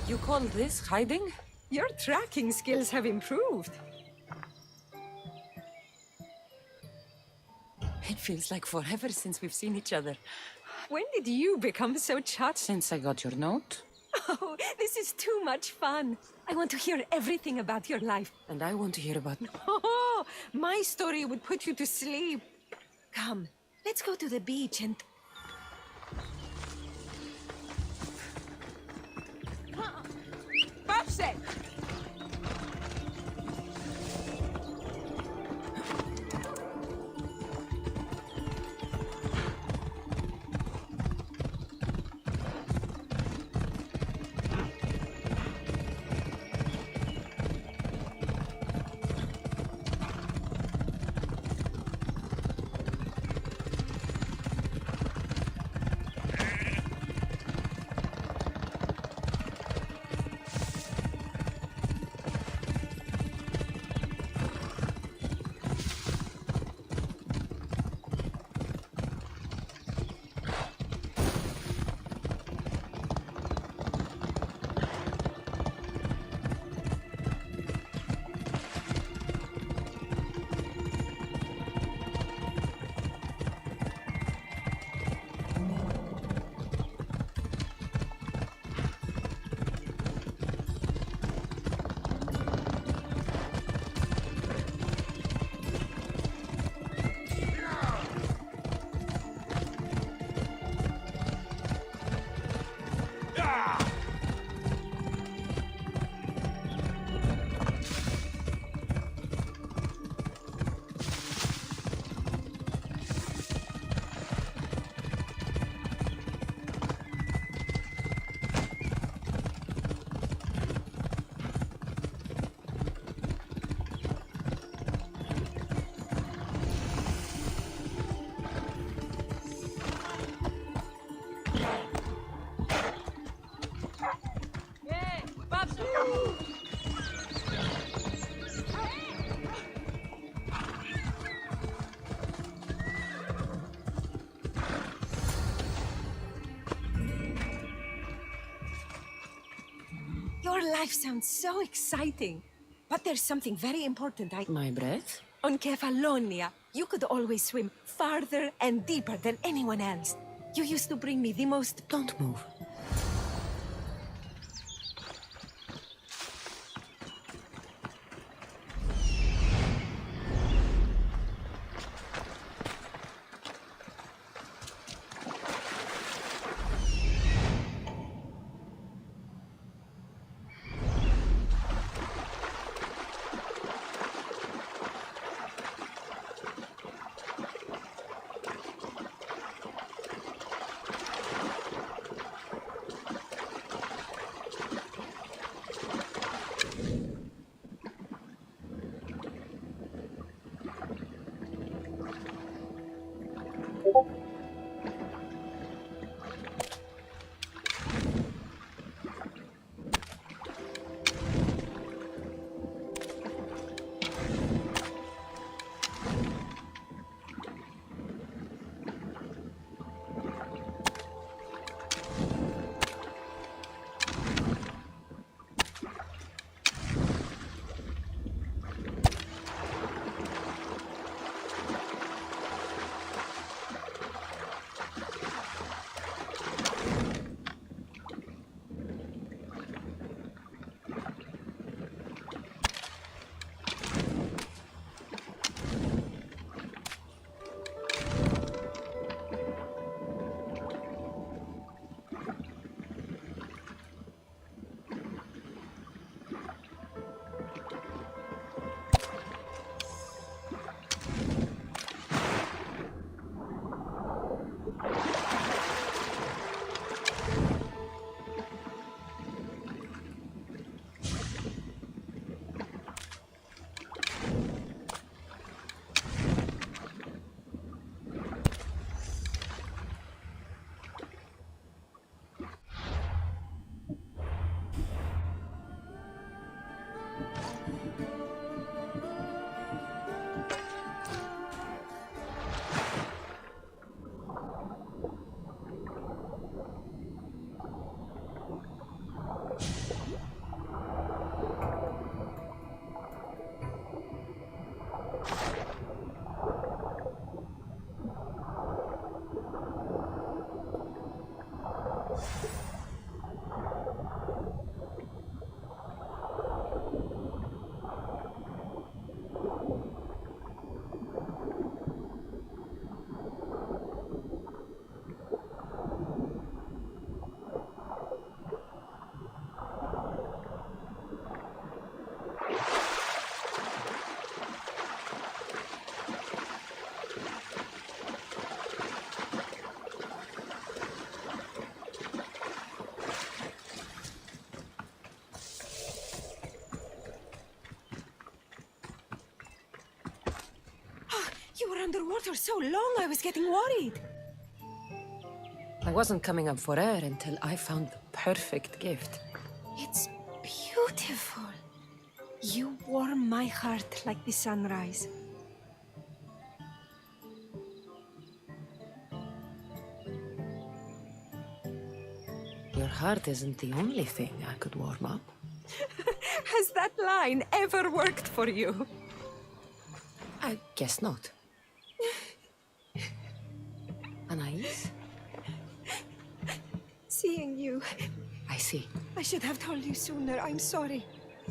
You call this hiding? Your tracking skills have improved. It feels like forever since we've seen each other. When did you become so chat? Since I got your note. Oh, this is too much fun. I want to hear everything about your life. And I want to hear about... Oh, my story would put you to sleep. Come, let's go to the beach and... Popse! Your life sounds so exciting. But there's something very important My breath? On Kefalonia, you could always swim farther and deeper than anyone else. You used to bring me the most... Don't move. You were underwater so long, I was getting worried. I wasn't coming up for air until I found the perfect gift. It's beautiful. You warm my heart like the sunrise. Your heart isn't the only thing I could warm up. Has that line ever worked for you? I guess not. Anais? Seeing you. I see. I should have told you sooner. I'm sorry.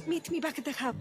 Meet me back at the hub.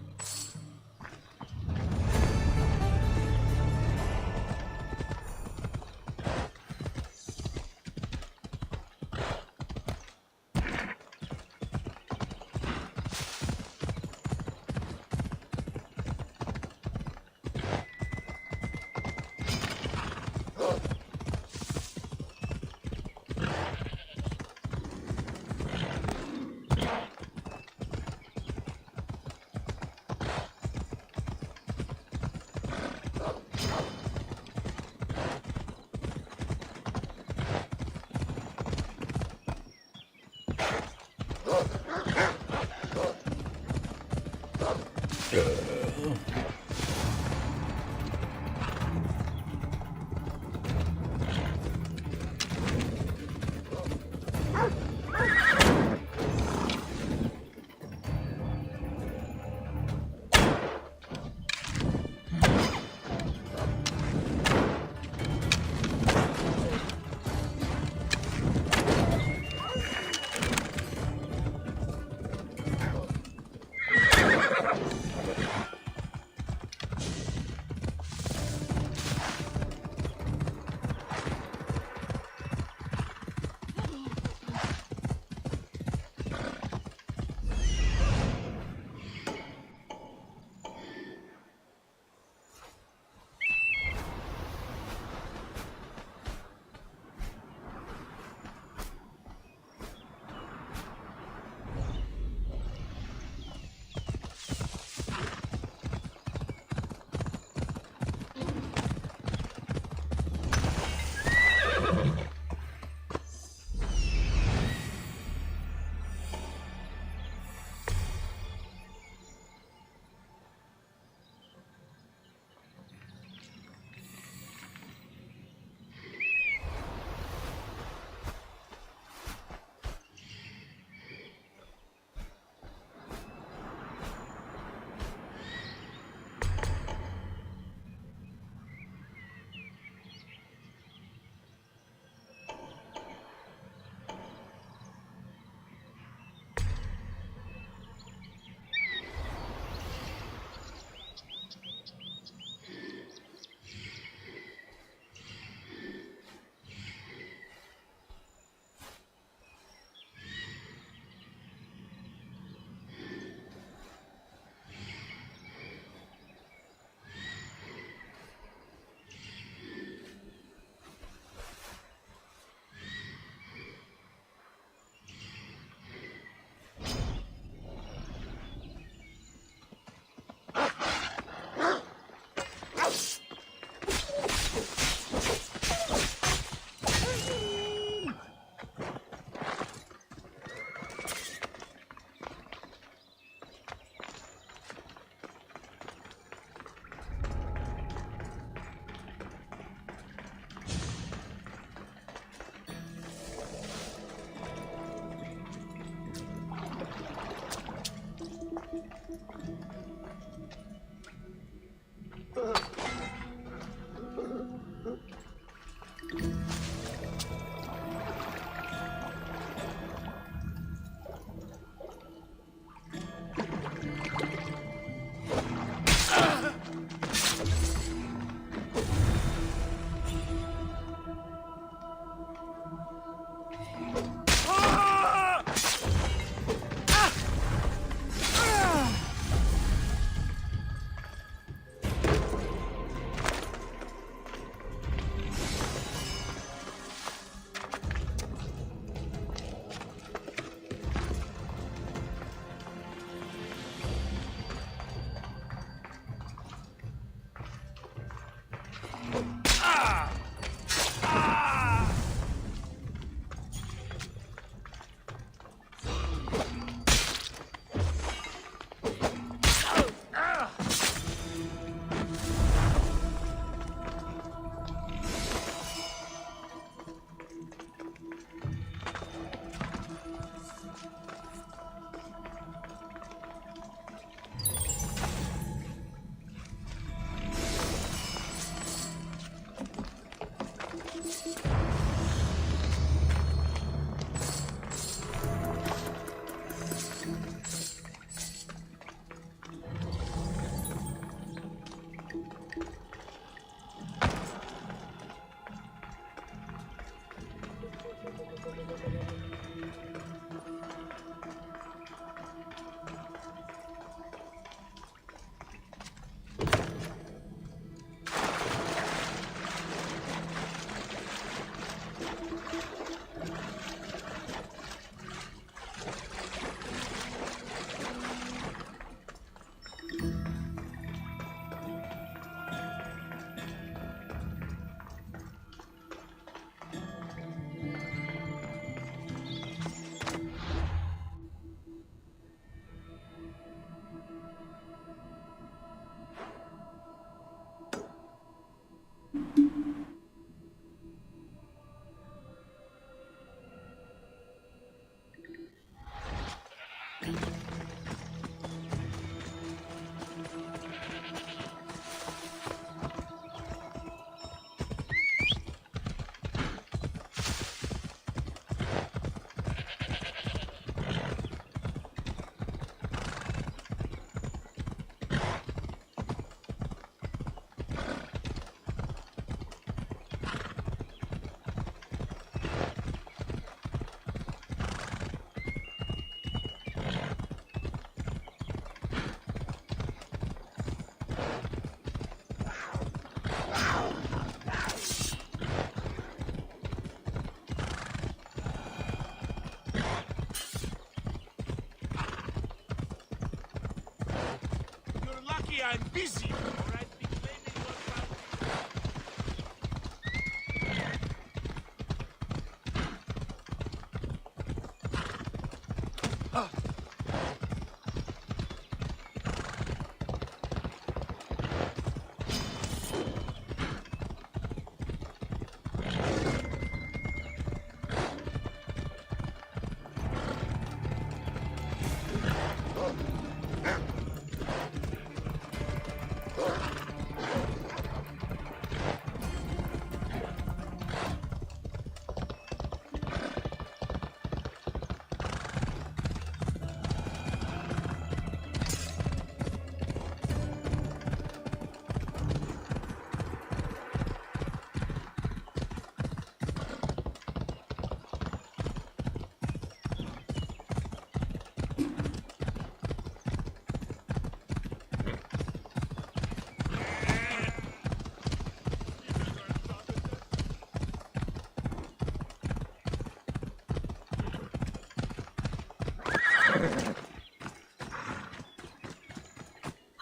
I'm busy. All right, be claiming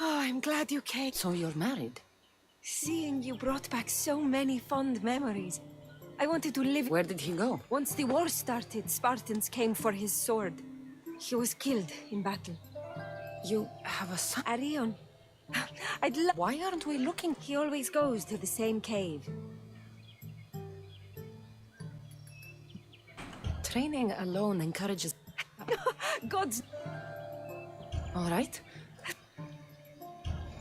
Oh, I'm glad you came. So you're married? Seeing you brought back so many fond memories. I wanted to live. Where did he go? Once the war started, Spartans came for his sword. He was killed in battle. You have a son? Arion. Why aren't we looking? He always goes to the same cave. Training alone encourages... God's... All right.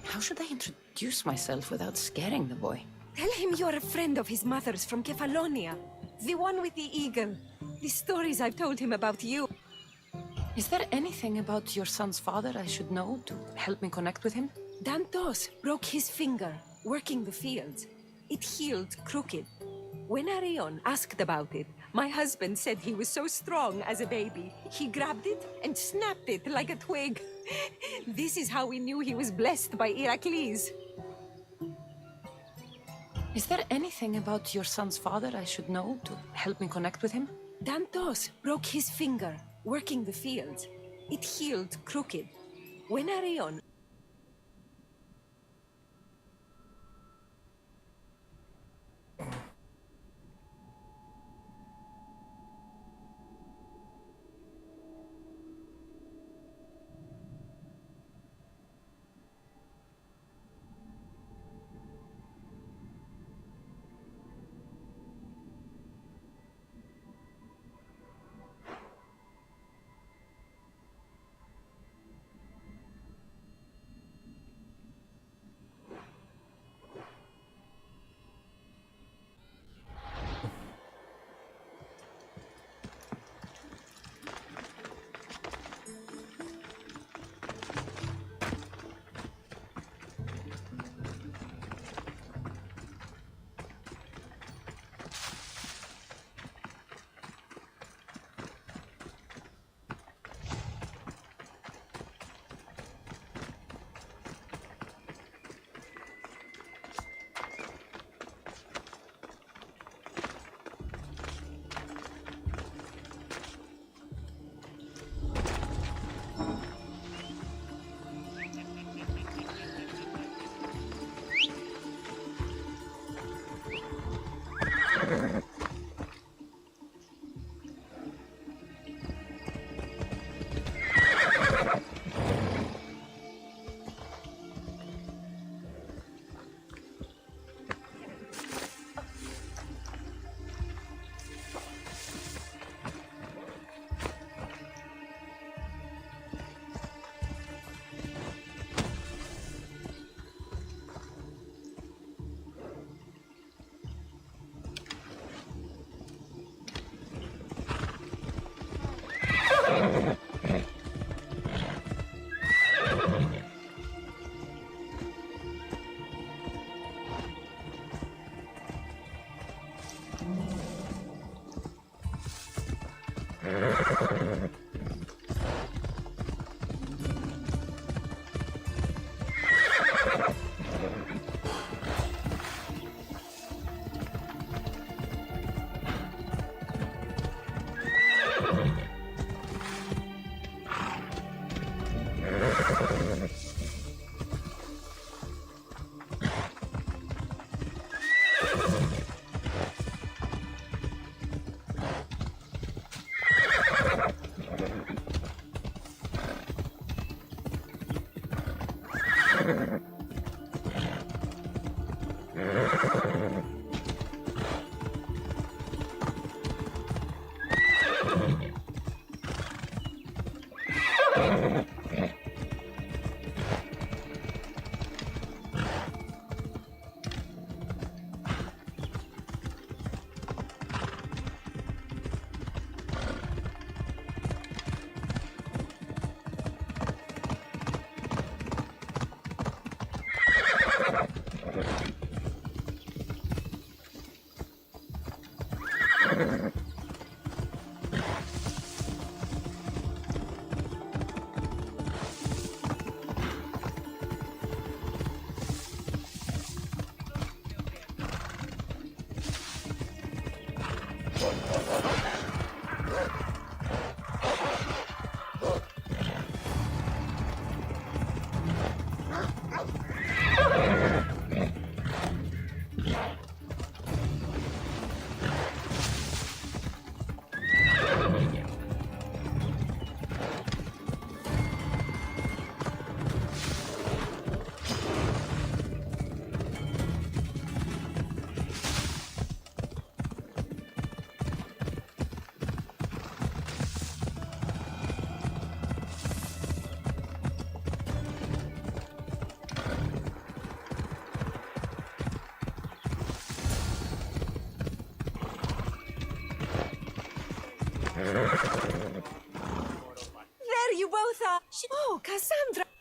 How should I introduce myself without scaring the boy? Tell him you're a friend of his mother's from Kefalonia. The one with the eagle. The stories I've told him about you. Is there anything about your son's father I should know to help me connect with him? Dantos broke his finger working the fields. It healed crooked. When Arion asked about it, my husband said he was so strong as a baby. He grabbed it and snapped it like a twig. This is how we knew he was blessed by Heracles. Is there anything about your son's father I should know to help me connect with him? Dantos broke his finger working the fields. It healed crooked. When Arion...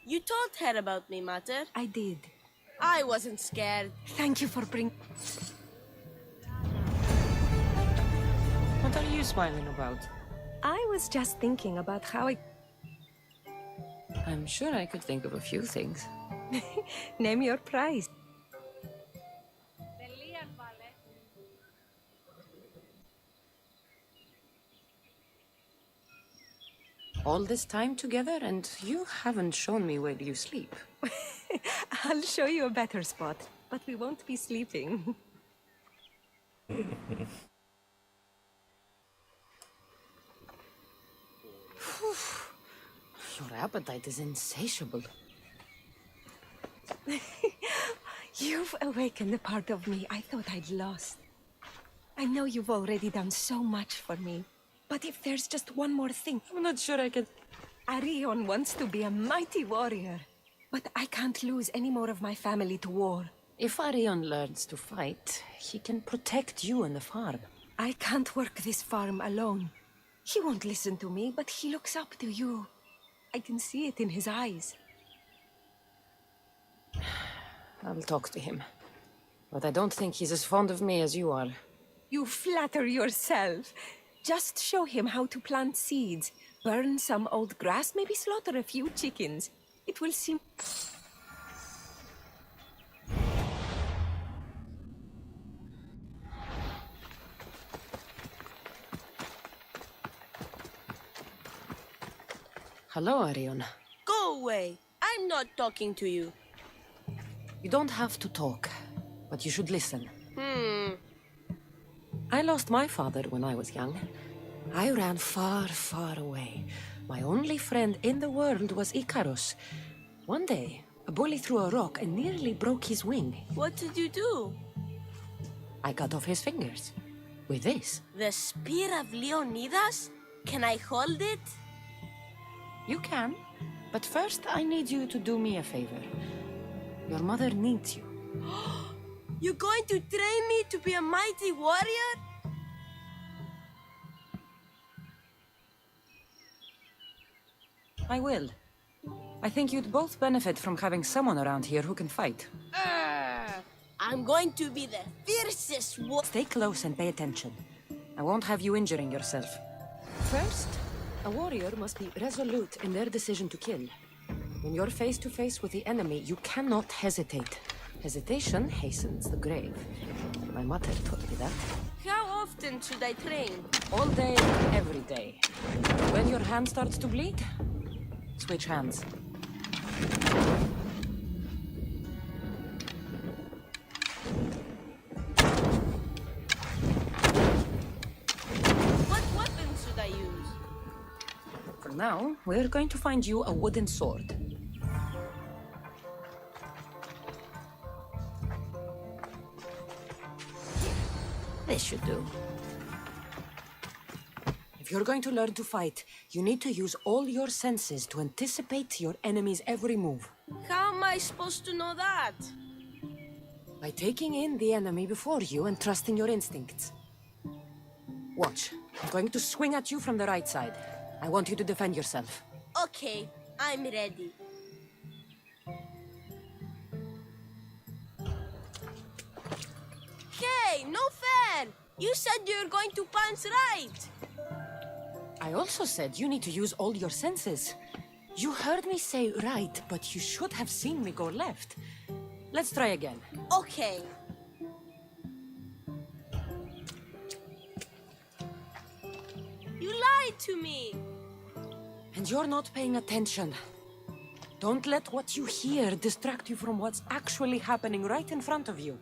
You told her about me, Mater. I did. I wasn't scared. Thank you for bringing... What are you smiling about? I was just thinking about how I... I'm sure I could think of a few things. Name your price. All this time together, and you haven't shown me where you sleep. I'll show you a better spot, but we won't be sleeping. Your appetite is insatiable. You've awakened a part of me I thought I'd lost. I know you've already done so much for me, but if there's just one more thing... I'm not sure I can... Arion wants to be a mighty warrior, but I can't lose any more of my family to war. If Arion learns to fight, he can protect you and the farm. I can't work this farm alone. He won't listen to me, but he looks up to you. I can see it in his eyes. I'll talk to him. But I don't think he's as fond of me as you are. You flatter yourself. Just show him how to plant seeds, burn some old grass, maybe slaughter a few chickens. It will seem... Hello, Arion. Go away. I'm not talking to you. You don't have to talk, but you should listen. I I lost my father when I was young. I ran far, far away. My only friend in the world was Icarus. One day, a bully threw a rock and nearly broke his wing. What did you do? I cut off his fingers. With this. The spear of Leonidas? Can I hold it? You can, but first I need you to do me a favor. Your mother needs you. You're going to train me to be a mighty warrior? I will. I think you'd both benefit from having someone around here who can fight. I'm going to be the fiercest Stay close and pay attention. I won't have you injuring yourself. First, a warrior must be resolute in their decision to kill. When you're face to face with the enemy, you cannot hesitate. Hesitation hastens the grave. My mother taught me that. How often should I train? All day, every day. When your hand starts to bleed, switch hands. What weapon should I use? For now, we're going to find you a wooden sword. This should do. If you're going to learn to fight, you need to use all your senses to anticipate your enemy's every move. How am I supposed to know that? By taking in the enemy before you and trusting your instincts. Watch. I'm going to swing at you from the right side. I want you to defend yourself. Okay, I'm ready. Hey, no fair! You said you were going to punch right! I also said you need to use all your senses. You heard me say right, but you should have seen me go left. Let's try again. Okay. You lied to me! And you're not paying attention. Don't let what you hear distract you from what's actually happening right in front of you.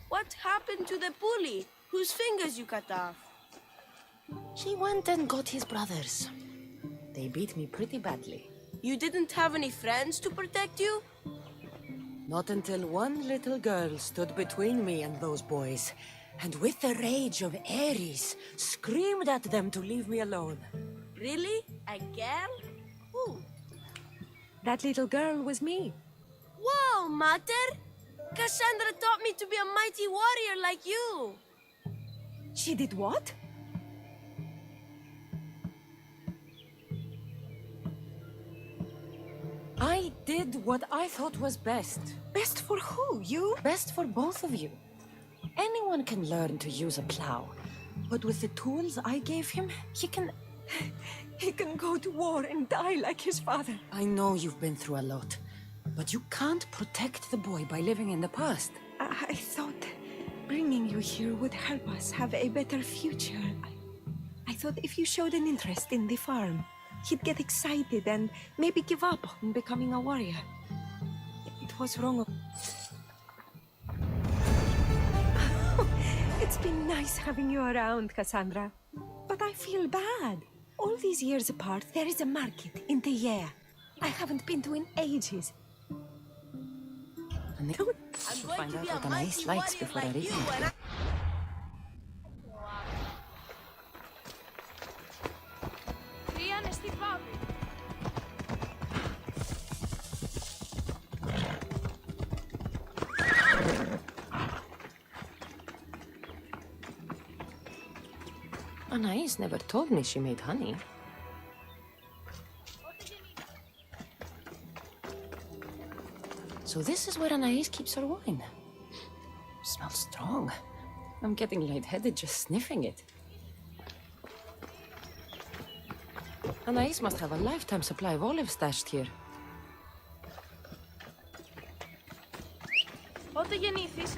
What happened to the bully whose fingers you cut off? He went and got his brothers. They beat me pretty badly. You didn't have any friends to protect you? Not until one little girl stood between me and those boys, and with the rage of Ares, screamed at them to leave me alone. Really? A girl? Who? That little girl was me. Whoa, Mater! Cassandra taught me to be a mighty warrior like you! She did what? I did what I thought was best. Best for who? You? Best for both of you. Anyone can learn to use a plow. But with the tools I gave him, he can... He can go to war and die like his father. I know you've been through a lot. But you can't protect the boy by living in the past. I thought bringing you here would help us have a better future. I thought if you showed an interest in the farm, he'd get excited and maybe give up on becoming a warrior. It was wrong. It's been nice having you around, Cassandra. But I feel bad. All these years apart, there is a market in the year. I haven't been to in ages. And they should find out what Anais likes before I read it. Anais never told me she made honey. So this is where Anais keeps her wine. Smells strong. I'm getting lightheaded just sniffing it. Anais must have a lifetime supply of olives stashed here. Πότε γεννήθης?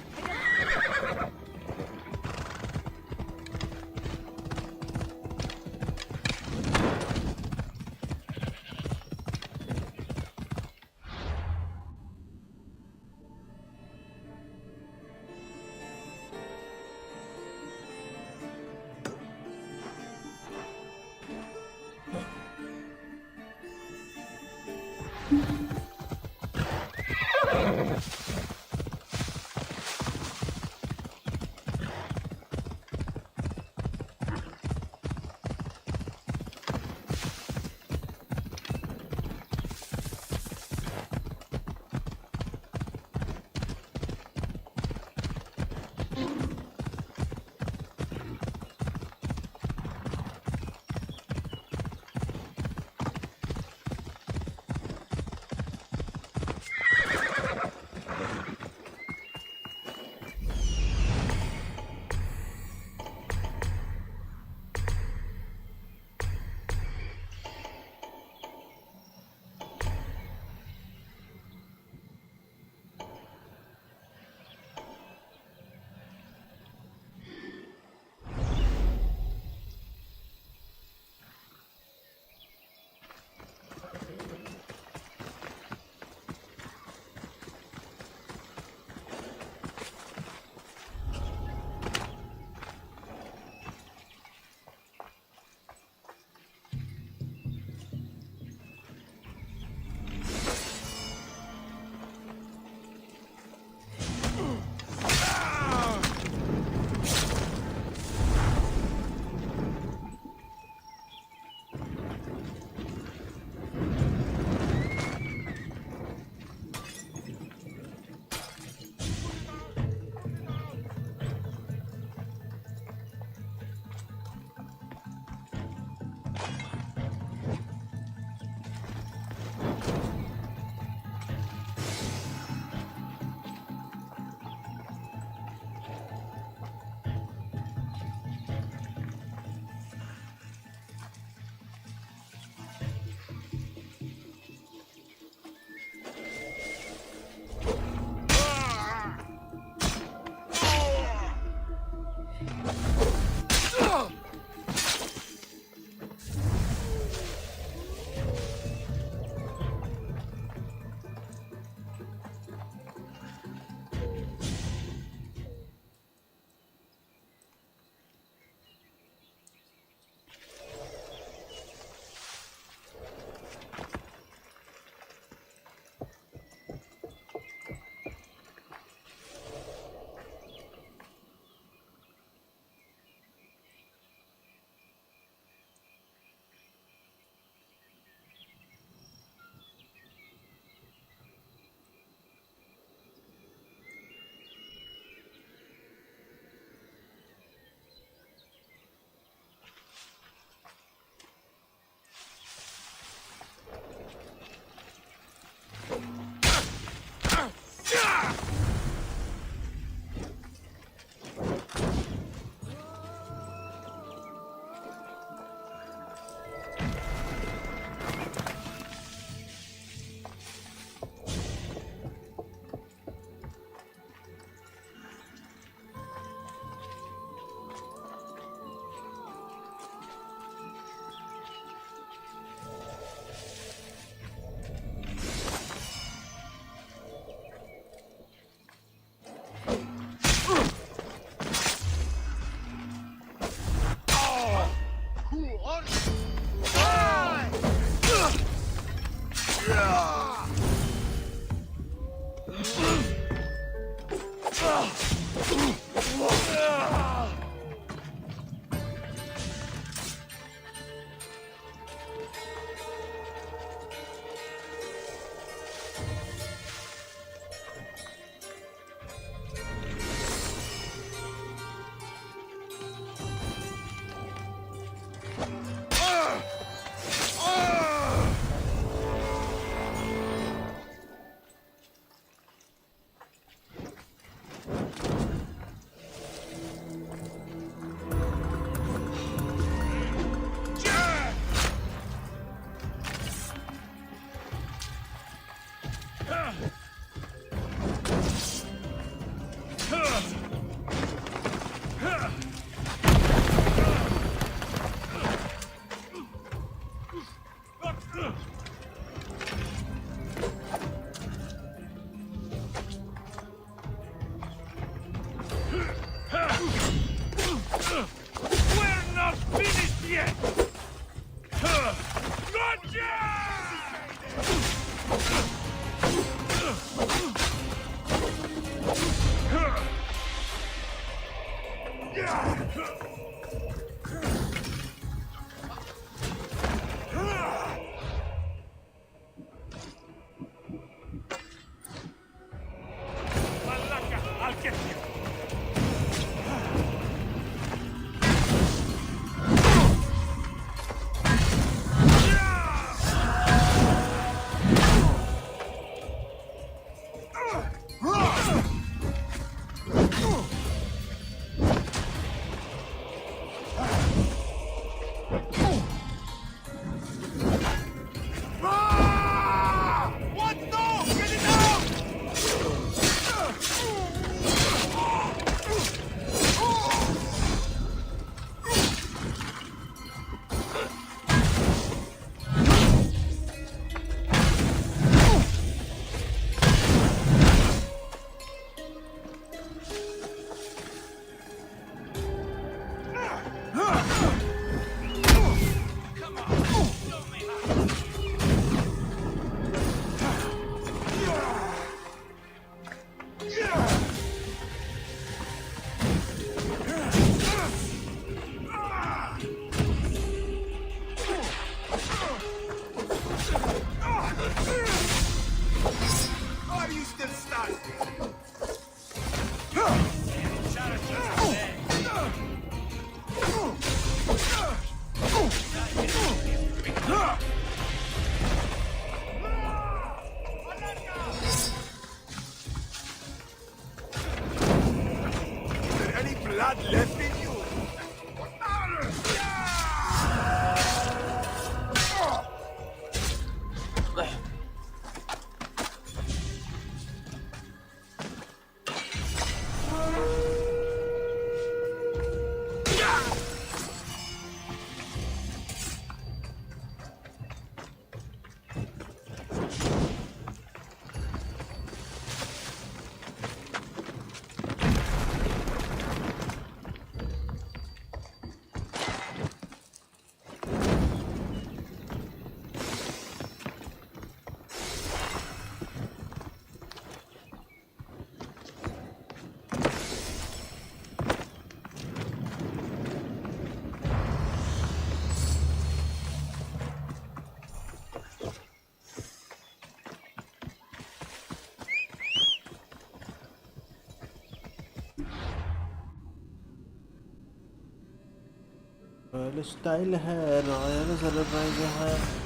Royal style है, royal surprise है।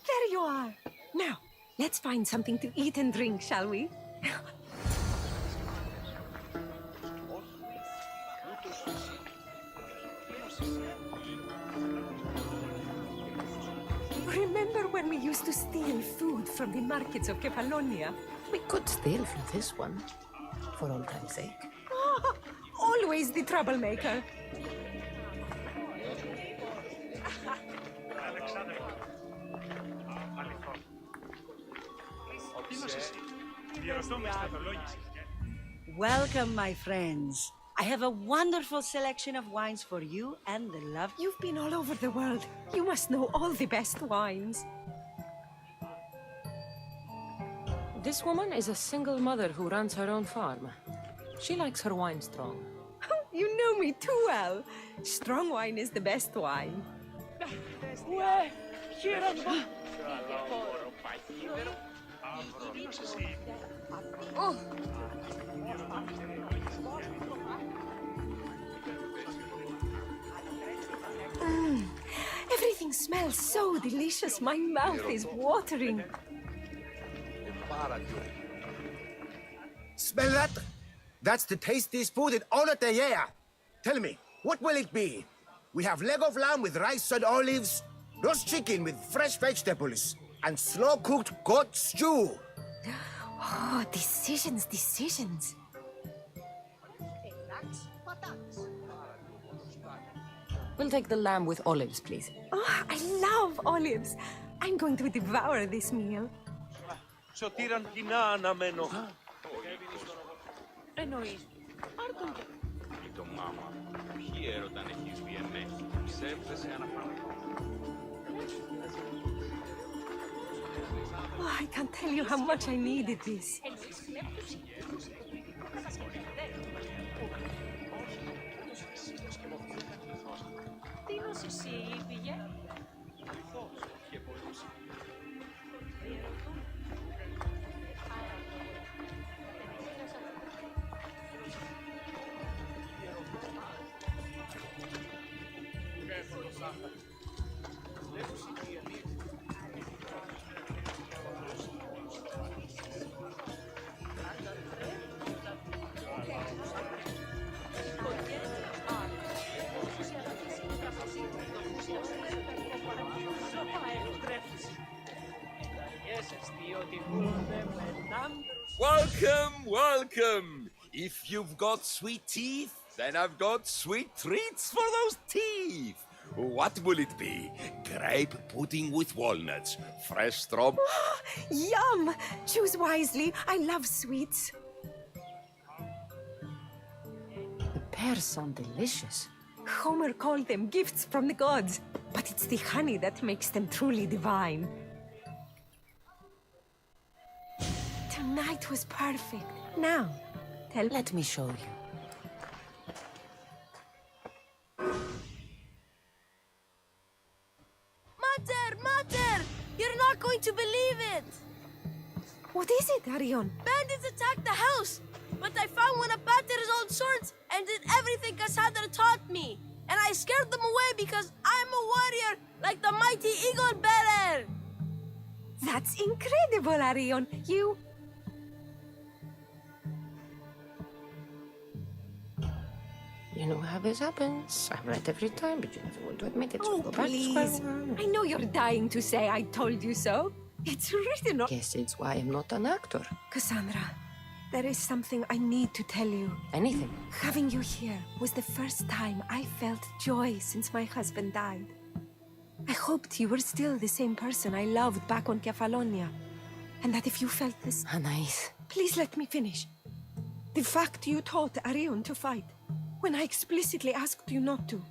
There you are. Now, Let's find something to eat and drink, shall we? Remember when we used to steal food from the markets of Kefalonia? We could steal from this one, for old time's sake. Ah, always the troublemaker. Welcome, my friends. I have a wonderful selection of wines for you and the love. You've been all over the world. You must know all the best wines. This woman is a single mother who runs her own farm. She likes her wine strong. You know me too well. Strong wine is the best wine. Oh. Everything smells so delicious. My mouth is watering. Smell that? That's the tastiest food in all of the year. Tell me, what will it be? We have leg of lamb with rice and olives, roast chicken with fresh vegetables, and slow-cooked goat stew. Oh, decisions. We'll take the lamb with olives, please. Oh, I love olives. I'm going to devour this meal. Σωτήραν κοινά αναμένω. Εννοείς. Το μάμα, ποιοι έρωταν έχεις δει ενέχει, ψεύδεσαι αναφανικό. Oh, I can't tell you how much I needed this. Τι νόσος πήγε? Welcome! If you've got sweet teeth, then I've got sweet treats for those teeth. What will it be? Grape pudding with walnuts, fresh strawberry. Yum! Choose wisely. I love sweets. The pears sound delicious. Homer called them gifts from the gods, but it's the honey that makes them truly divine. Tonight was perfect. Now, Let me show you. Mater! You're not going to believe it! What is it, Arion? Bandits attacked the house, but I found one of Pater's old swords and did everything Cassandra taught me. And I scared them away because I'm a warrior like the mighty eagle bearer. That's incredible, Arion. You know how this happens. I'm right every time, but you never want to admit it. So Oh, go back to square please. one. I know you're dying to say I told you so. It's written on... Yes, it's why I'm not an actor. Cassandra, there is something I need to tell you. Anything. Having you here was the first time I felt joy since my husband died. I hoped you were still the same person I loved back on Kefalonia. And that if you felt this... Anais. Please let me finish. The fact you taught Arion to fight, when I explicitly asked you not to,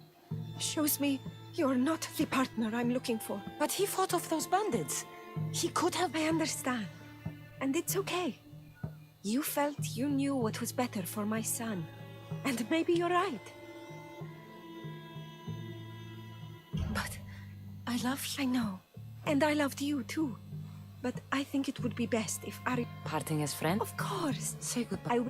shows me you're not the partner I'm looking for. But he fought off those bandits. He could have, I understand. And it's okay. You felt you knew what was better for my son. And maybe you're right. But I love you. I know. And I loved you too. But I think it would be best if Ari... Parting as friends? Of course. Say goodbye.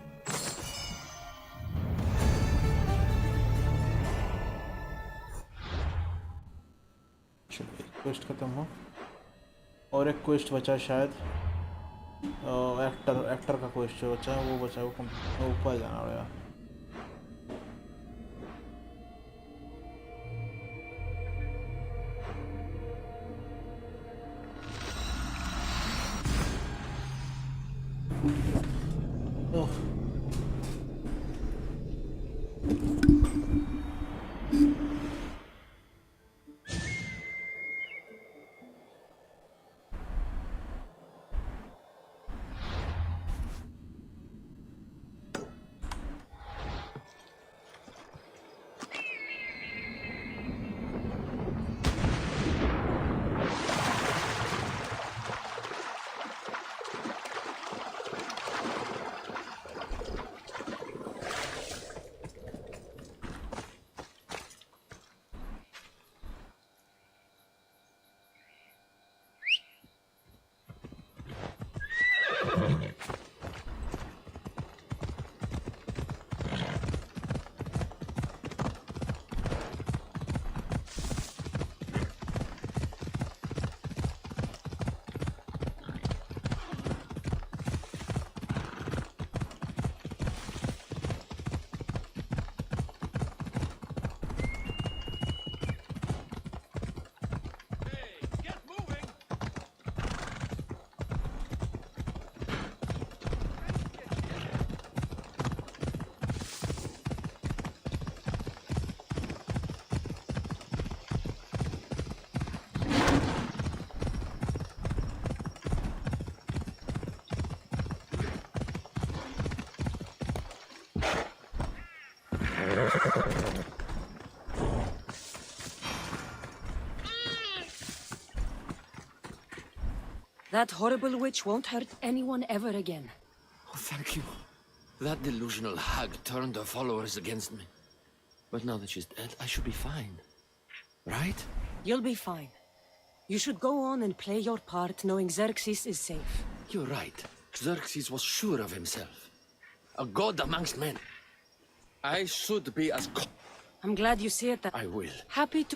Quest खत्म हो और एक quest बचा शायद actor का question बचा है, वो बचा है, वो ऊपर जाना पड़ेगा। That horrible witch won't hurt anyone ever again. Oh, thank you. That delusional hag turned her followers against me. But now that she's dead, I should be fine. Right? You'll be fine. You should go on and play your part knowing Xerxes is safe. You're right. Xerxes was sure of himself. A god amongst men. I should be as... I'm glad you see it that... I will. Happy to...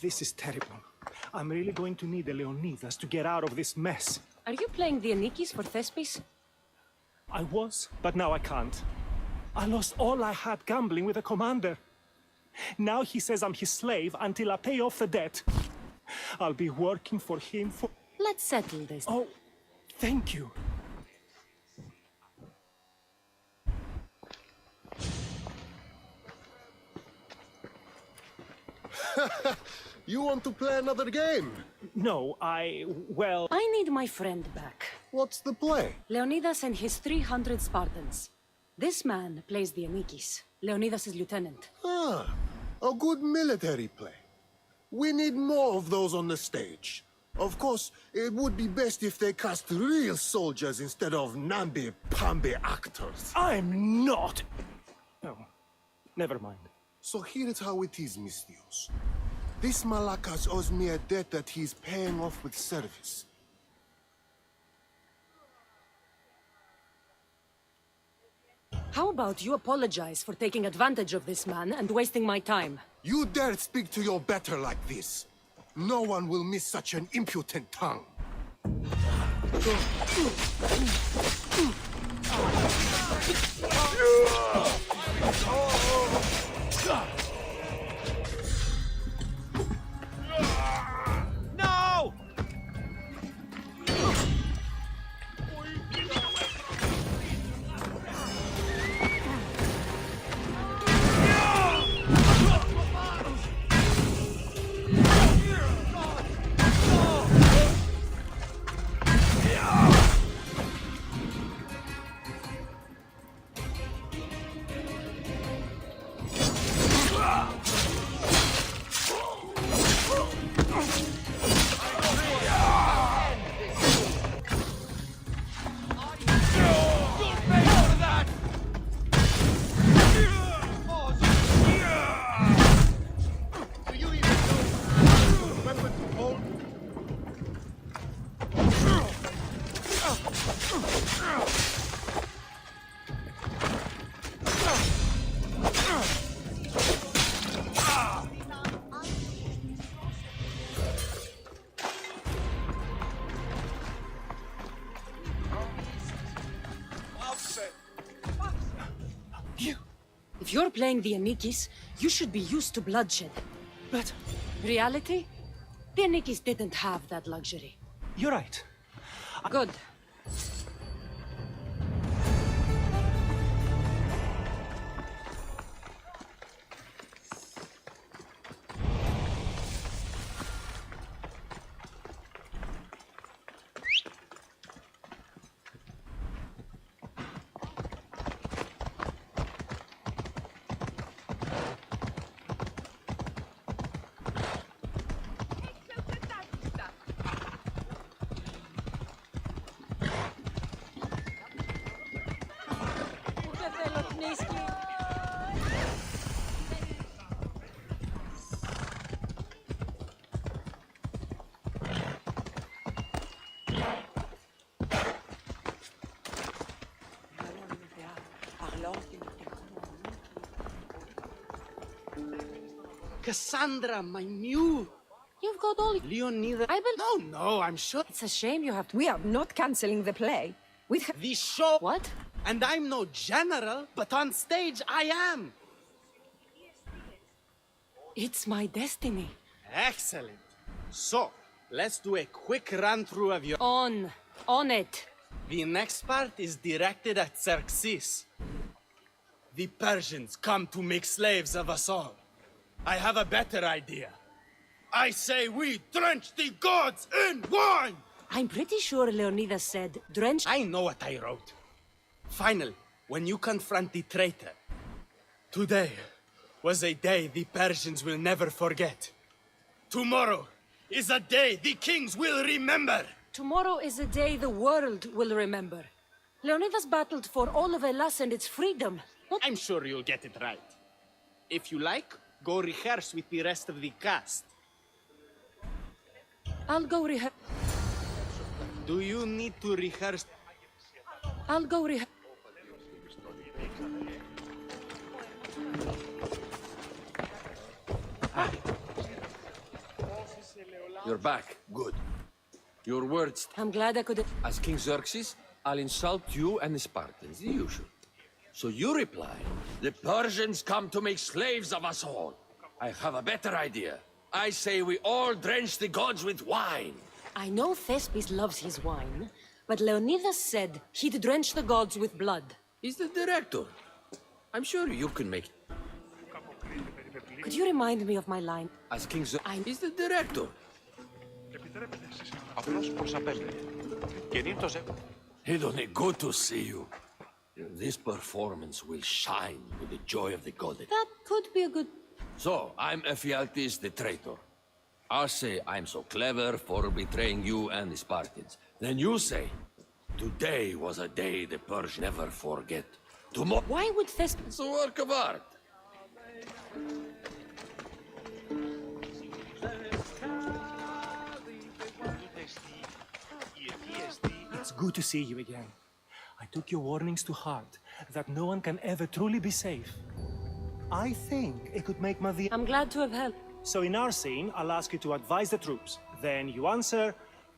This is terrible. I'm really going to need the Leonidas to get out of this mess. Are you playing the Anikis for Thespis? I was, but now I can't. I lost all I had gambling with the commander. Now he says I'm his slave until I pay off the debt. I'll be working for him for... Let's settle this. Oh, thank you. You want to play another game? No, well... I need my friend back. What's the play? Leonidas and his 300 Spartans. This man plays the Anikis, Leonidas' lieutenant. Ah, a good military play. We need more of those on the stage. Of course, it would be best if they cast real soldiers instead of namby-pamby actors. I'm not... Oh, never mind. So here's how it is, Mistios. This Malakas owes me a debt that he's paying off with service. How about you apologize for taking advantage of this man and wasting my time? You dare speak to your better like this? No one will miss such an impudent tongue. No! If you're playing the Anikis, you should be used to bloodshed. But... Reality? The Anikis didn't have that luxury. You're right. Good. Cassandra, my mule. You've got all... Leonida. No, I'm sure. It's a shame you have to... We are not cancelling the play. The show. What? And I'm no general, but on stage I am. It's my destiny. Excellent. So, let's do a quick run-through of your... On it. The next part is directed at Xerxes. The Persians come to make slaves of us all. I have a better idea. I say we drench the gods in wine! I'm pretty sure Leonidas said, drench... I know what I wrote. Finally, when you confront the traitor, today was a day the Persians will never forget. Tomorrow is a day the kings will remember. Tomorrow is a day the world will remember. Leonidas battled for all of Hellas and its freedom. I'm sure you'll get it right. If you like, go rehearse with the rest of the cast. I'll go rehearse. Do you need to rehearse? I'll go rehearse. You're back. Good. Your words... I'm glad I could... As King Xerxes, I'll insult you and the Spartans, the usual. So you reply, the Persians come to make slaves of us all. I have a better idea. I say we all drench the gods with wine. I know Thespis loves his wine, but Leonidas said he'd drench the gods with blood. He's the director. I'm sure you can make it. Could you remind me of my line? As King Xerxes, he's the director. Hedone, good to see you. This performance will shine with the joy of the goddess. That could be a good... So, I'm Ephialtes the traitor. I'll say I'm so clever for betraying you and the Spartans. Then you say, today was a day the Persians never forget. Tomorrow... Why would Thespis... It's a work of art. It's good to see you again. I took your warnings to heart, that no one can ever truly be safe. I think it could make Mavi... I'm glad to have helped. So in our scene, I'll ask you to advise the troops. Then you answer,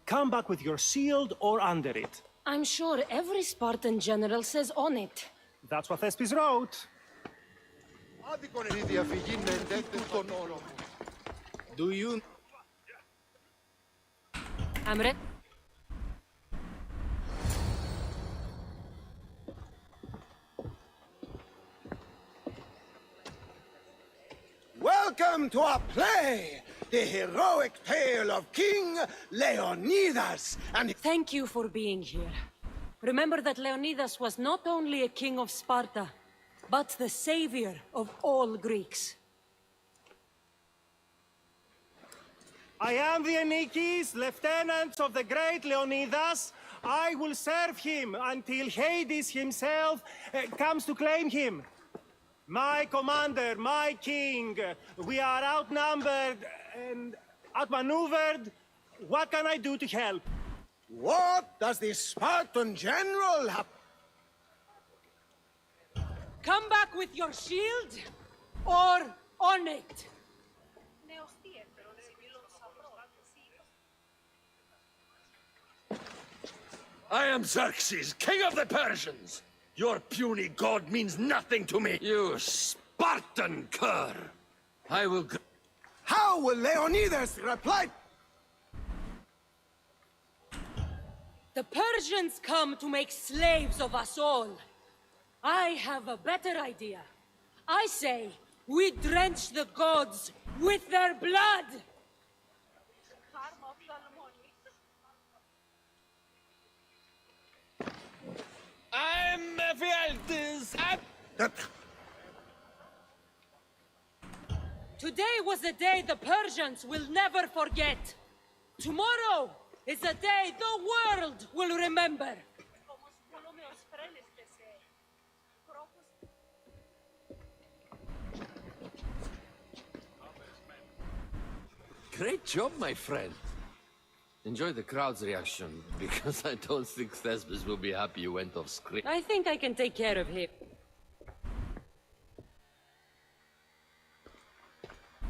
come back with your shield or under it. I'm sure every Spartan general says on it. That's what Thespis wrote. Do you... I'm ready. Welcome to our play, the heroic tale of King Leonidas and... Thank you for being here. Remember that Leonidas was not only a king of Sparta, but the savior of all Greeks. I am the Anikis, lieutenants of the great Leonidas. I will serve him until Hades himself comes to claim him. My commander, my king, we are outnumbered and outmaneuvered. What can I do to help? What does the Spartan general have? Come back with your shield, or on it. I am Xerxes, king of the Persians. Your puny god means nothing to me. You Spartan cur. I will... How will Leonidas reply? The Persians come to make slaves of us all. I have a better idea. I say, we drench the gods with their blood! I'm Ephialtes. Today was a day the Persians will never forget. Tomorrow is a day the world will remember. Great job, my friend. Enjoy the crowd's reaction, because I don't think Thesbis will be happy you went off script. I think I can take care of him.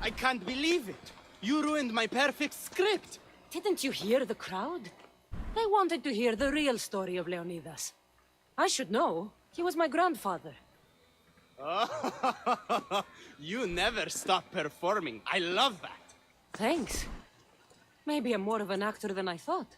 I can't believe it. You ruined my perfect script. Didn't you hear the crowd? They wanted to hear the real story of Leonidas. I should know. He was my grandfather. Oh, you never stop performing. I love that. Thanks. Maybe I'm more of an actor than I thought.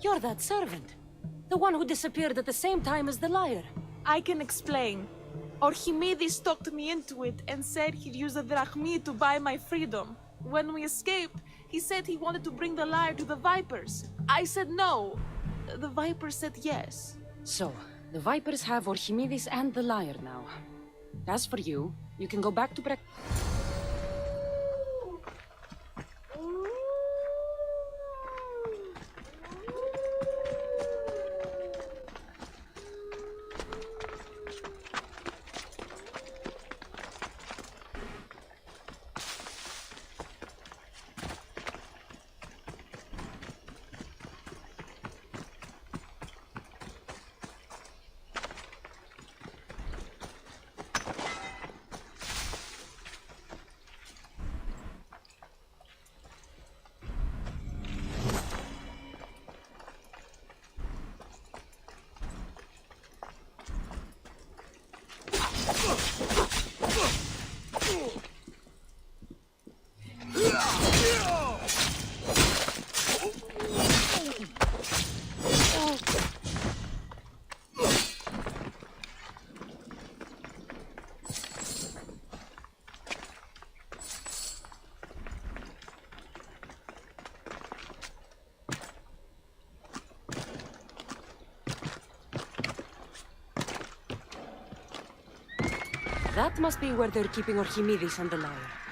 You're that servant. The one who disappeared at the same time as the liar. I can explain. Ορχημίδης talked me into it and said he'd use the drachmi to buy my freedom. When we escaped, he said he wanted to bring the liar to the Vipers. I said no. The Vipers said yes. So, the Vipers have Ορχημίδης and the liar now. As for you, you can go back to That must be where they're keeping Ορχημίδης and the liar.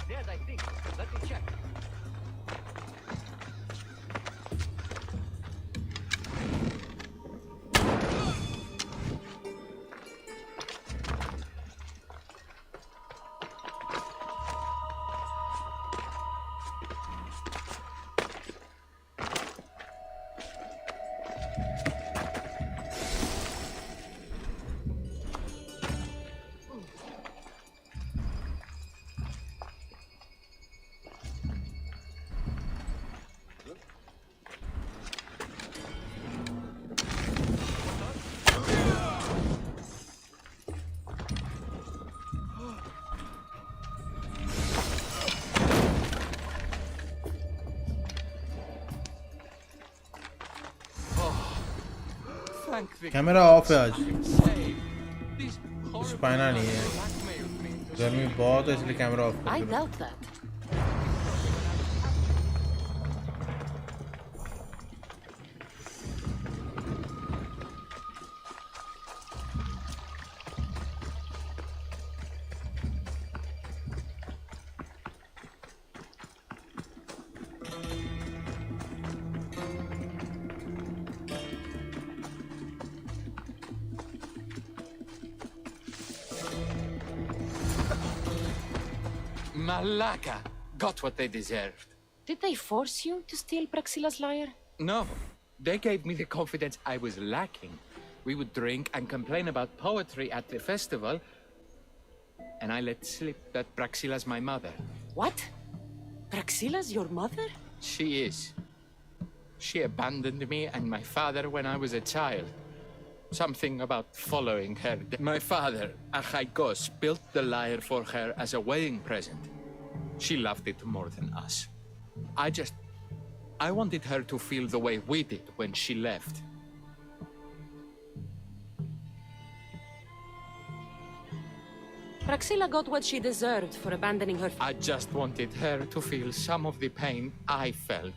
Dead, I think. Let me check. Camera off है आज, कुछ पहना नहीं है, गर्मी बहुत है इसलिए कैमरा ऑफ कर दिया। Malaka got what they deserved. Did they force you to steal Praxila's lyre? No, they gave me the confidence I was lacking. We would drink and complain about poetry at the festival, and I let slip that Praxila's my mother. What? Praxila's your mother? She is. She abandoned me and my father when I was a child. Something about following her. My father, Achaikos, built the lyre for her as a wedding present. She loved it more than us. I wanted her to feel the way we did when she left. Praxila got what she deserved for abandoning her. I just wanted her to feel some of the pain I felt.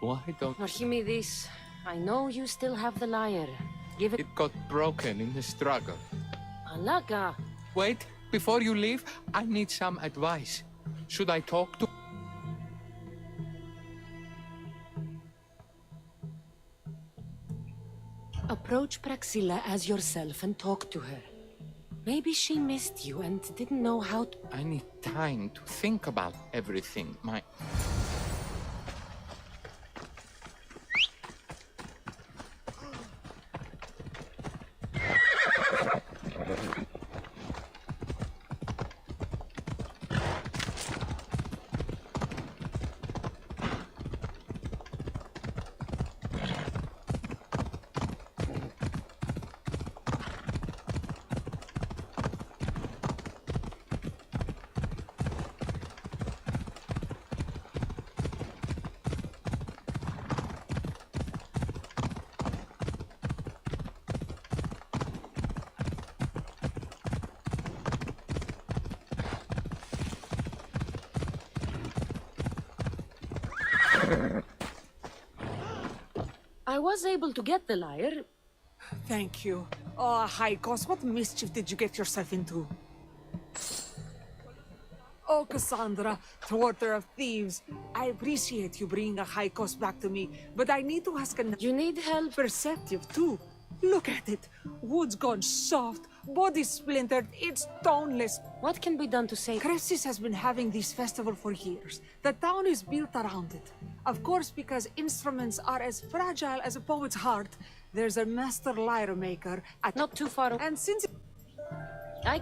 Why don't... Archimedes, I know you still have the lyre. Give it... It got broken in the struggle. Malaka! Wait, before you leave, I need some advice. Should I talk to... Approach Praxila as yourself and talk to her. Maybe she missed you and didn't know how to... I need time to think about everything. I was able to get the lyre. Thank you. Oh, High Cost, what mischief did you get yourself into? Oh, Cassandra, thwarter of thieves. I appreciate you bringing a High Cost back to me, but I need to ask You need help? Perceptive, too. Look at it. Wood's gone soft, body splintered, it's toneless. What can be done to save? Cressis has been having this festival for years. The town is built around it. Of course, because instruments are as fragile as a poet's heart, there's a master lyre maker at... Not too far. And since... I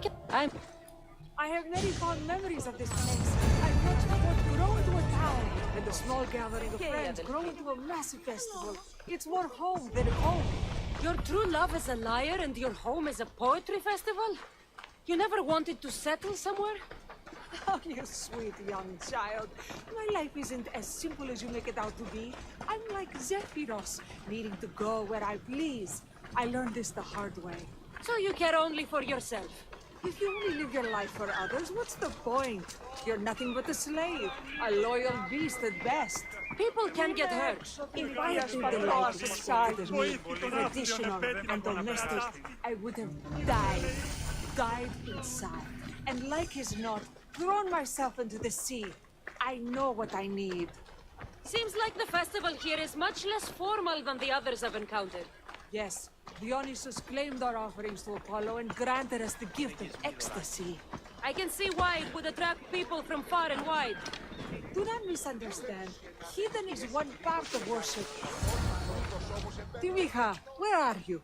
have very fond memories of this place. I watched the wood grow into a town, and the small gathering of friends grow into a massive festival. It's more home than home. Your true love is a lyre and your home is a poetry festival? You never wanted to settle somewhere? Oh, you sweet young child. My life isn't as simple as you make it out to be. I'm like Zephyros, needing to go where I please. I learned this the hard way. So you care only for yourself? If you only live your life for others, what's the point? You're nothing but a slave, a loyal beast at best. People can get hurt. If I had lived the life started me, traditional and domestic, I would have died inside. And like as not, thrown myself into the sea. I know what I need. Seems like the festival here is much less formal than the others I've encountered. Yes, Dionysus claimed our offerings to Apollo and granted us the gift of ecstasy. I can see why it would attract people from far and wide. Do not misunderstand. Heathen is one part of worship. Timiha, where are you?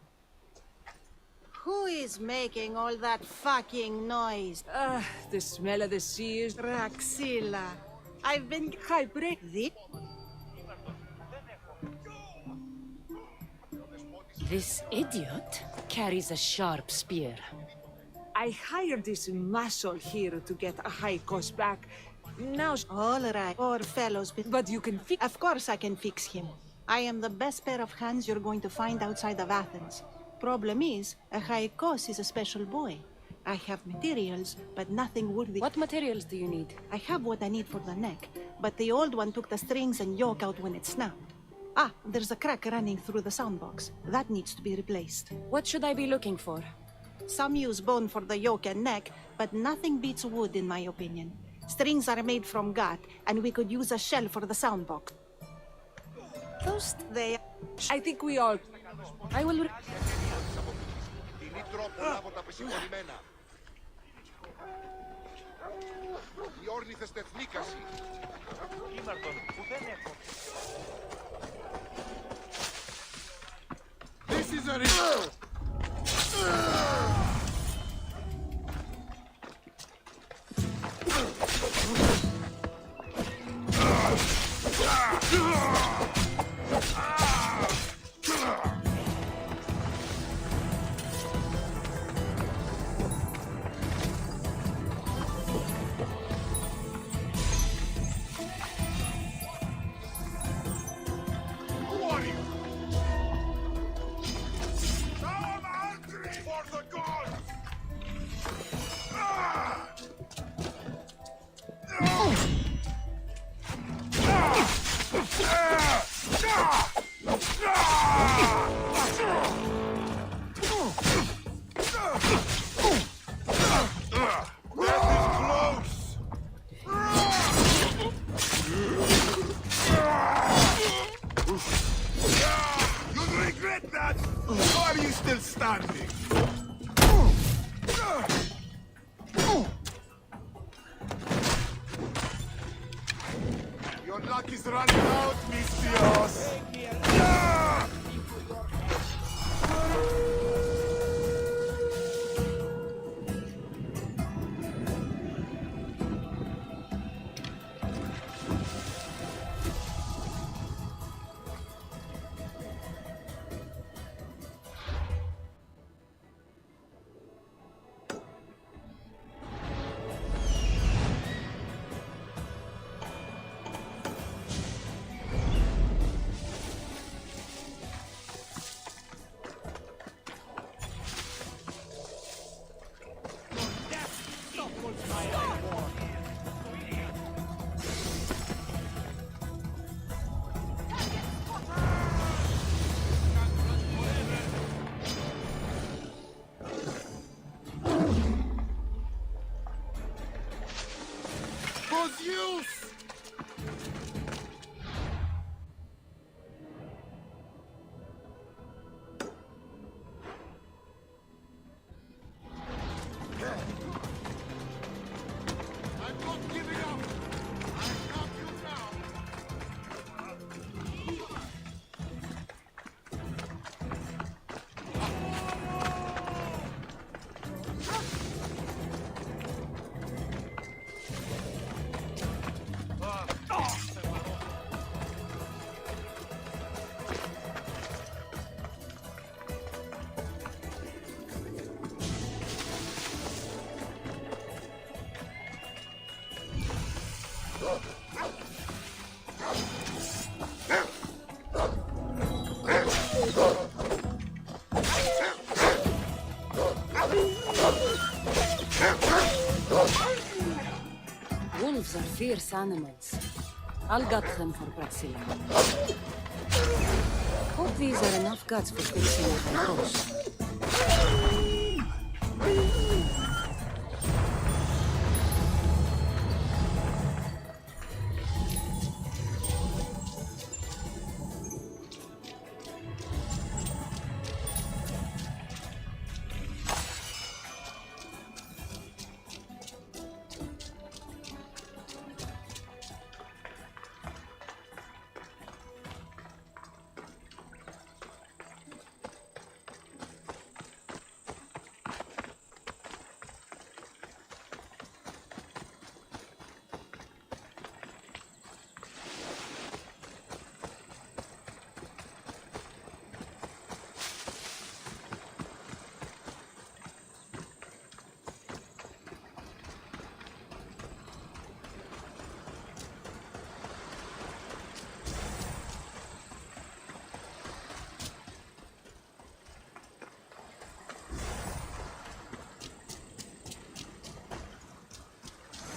Who is making all that fucking noise? The smell of the sea is... Raxilla. I've been... Hi, break the... This idiot carries a sharp spear. I hired this muscle here to get a High Cost back. Now... All right, poor fellows, but you can fix... Of course I can fix him. I am the best pair of hands you're going to find outside of Athens. Problem is, a High Cost is a special boy. I have materials, but nothing worthy. What materials do you need? I have what I need for the neck, but the old one took the strings and yoke out when it snapped. Ah, there's a crack running through the soundbox. That needs to be replaced. What should I be looking for? Some use bone for the yoke and neck, but nothing beats wood in my opinion. Strings are made from gut, and we could use a shell for the soundbox. Those... They... I think we all... I will... This is a... refuse! I'm not giving up! I've got you now! Wolves are fierce animals. I'll gut them for Praxilla. Hope these are enough guts for fixing my house.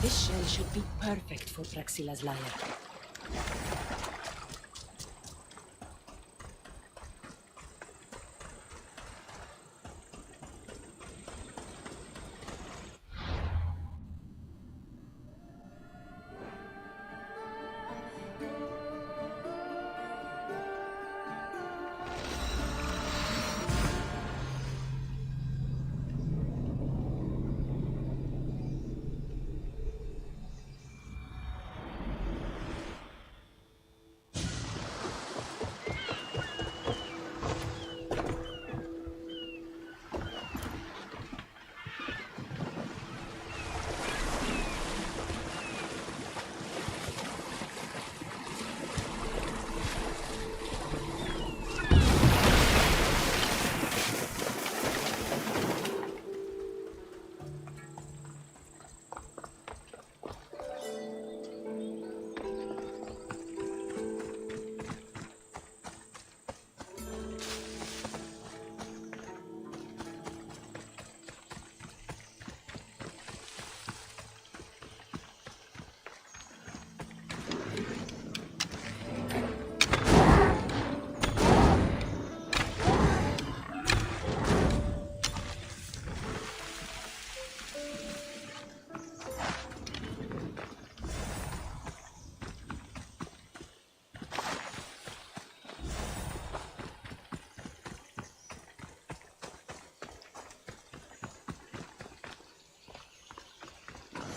This shell should be perfect for Praxilla's lyre.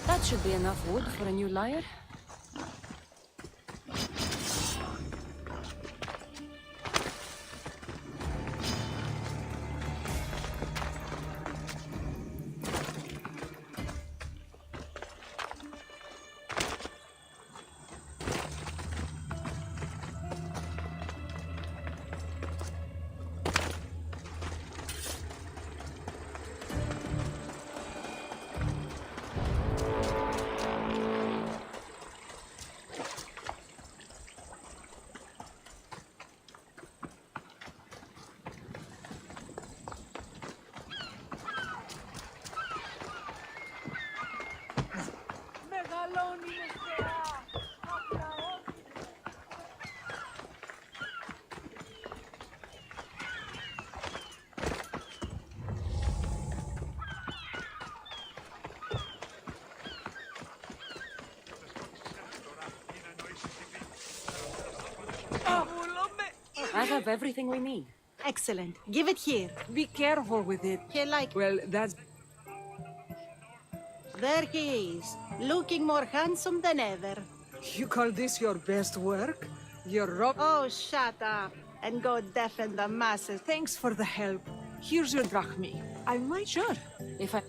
That should be enough wood for a new lyre. have everything we need. Excellent. Give it here. Be careful with it. Here, like... Well, that's... There he is, looking more handsome than ever. You call this your best work? You're rock... Oh, shut up and go deafen the masses. Thanks for the help. Here's your drachmi. I might... Sure. If I...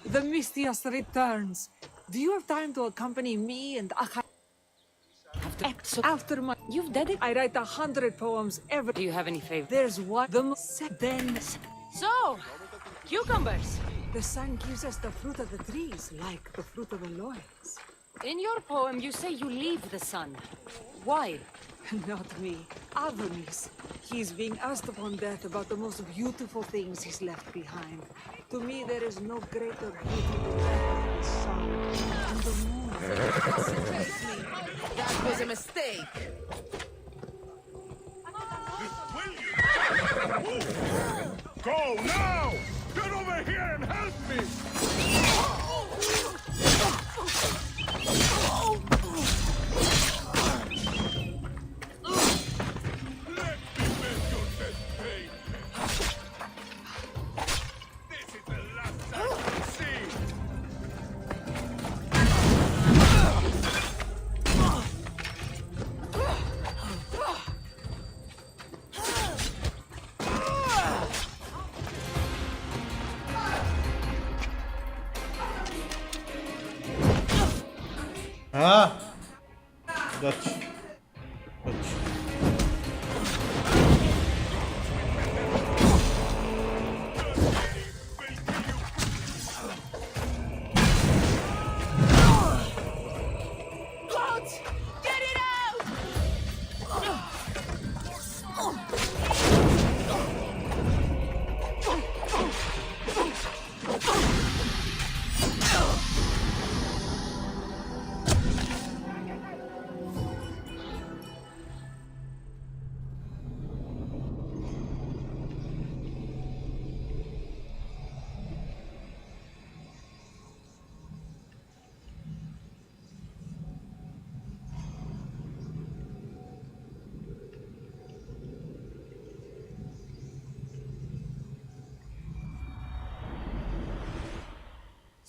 The Mistias returns. Do you have time to accompany me and Akha? After my... You've done it? I write 100 poems every... Do you have any favorites? There's one... Then... So, cucumbers. The sun gives us the fruit of the trees, like the fruit of the loins. In your poem, you say you leave the sun. Why? Not me. Adonis. He's being asked upon death about the most beautiful things he's left behind. To me, there is no greater beauty than the sun and the moon. That was a mistake. Go now! Get over here and help me! हाँ Dutch.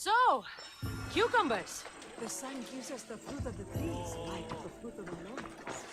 So, cucumbers. The sun gives us the fruit of the trees, like the fruit of the loins.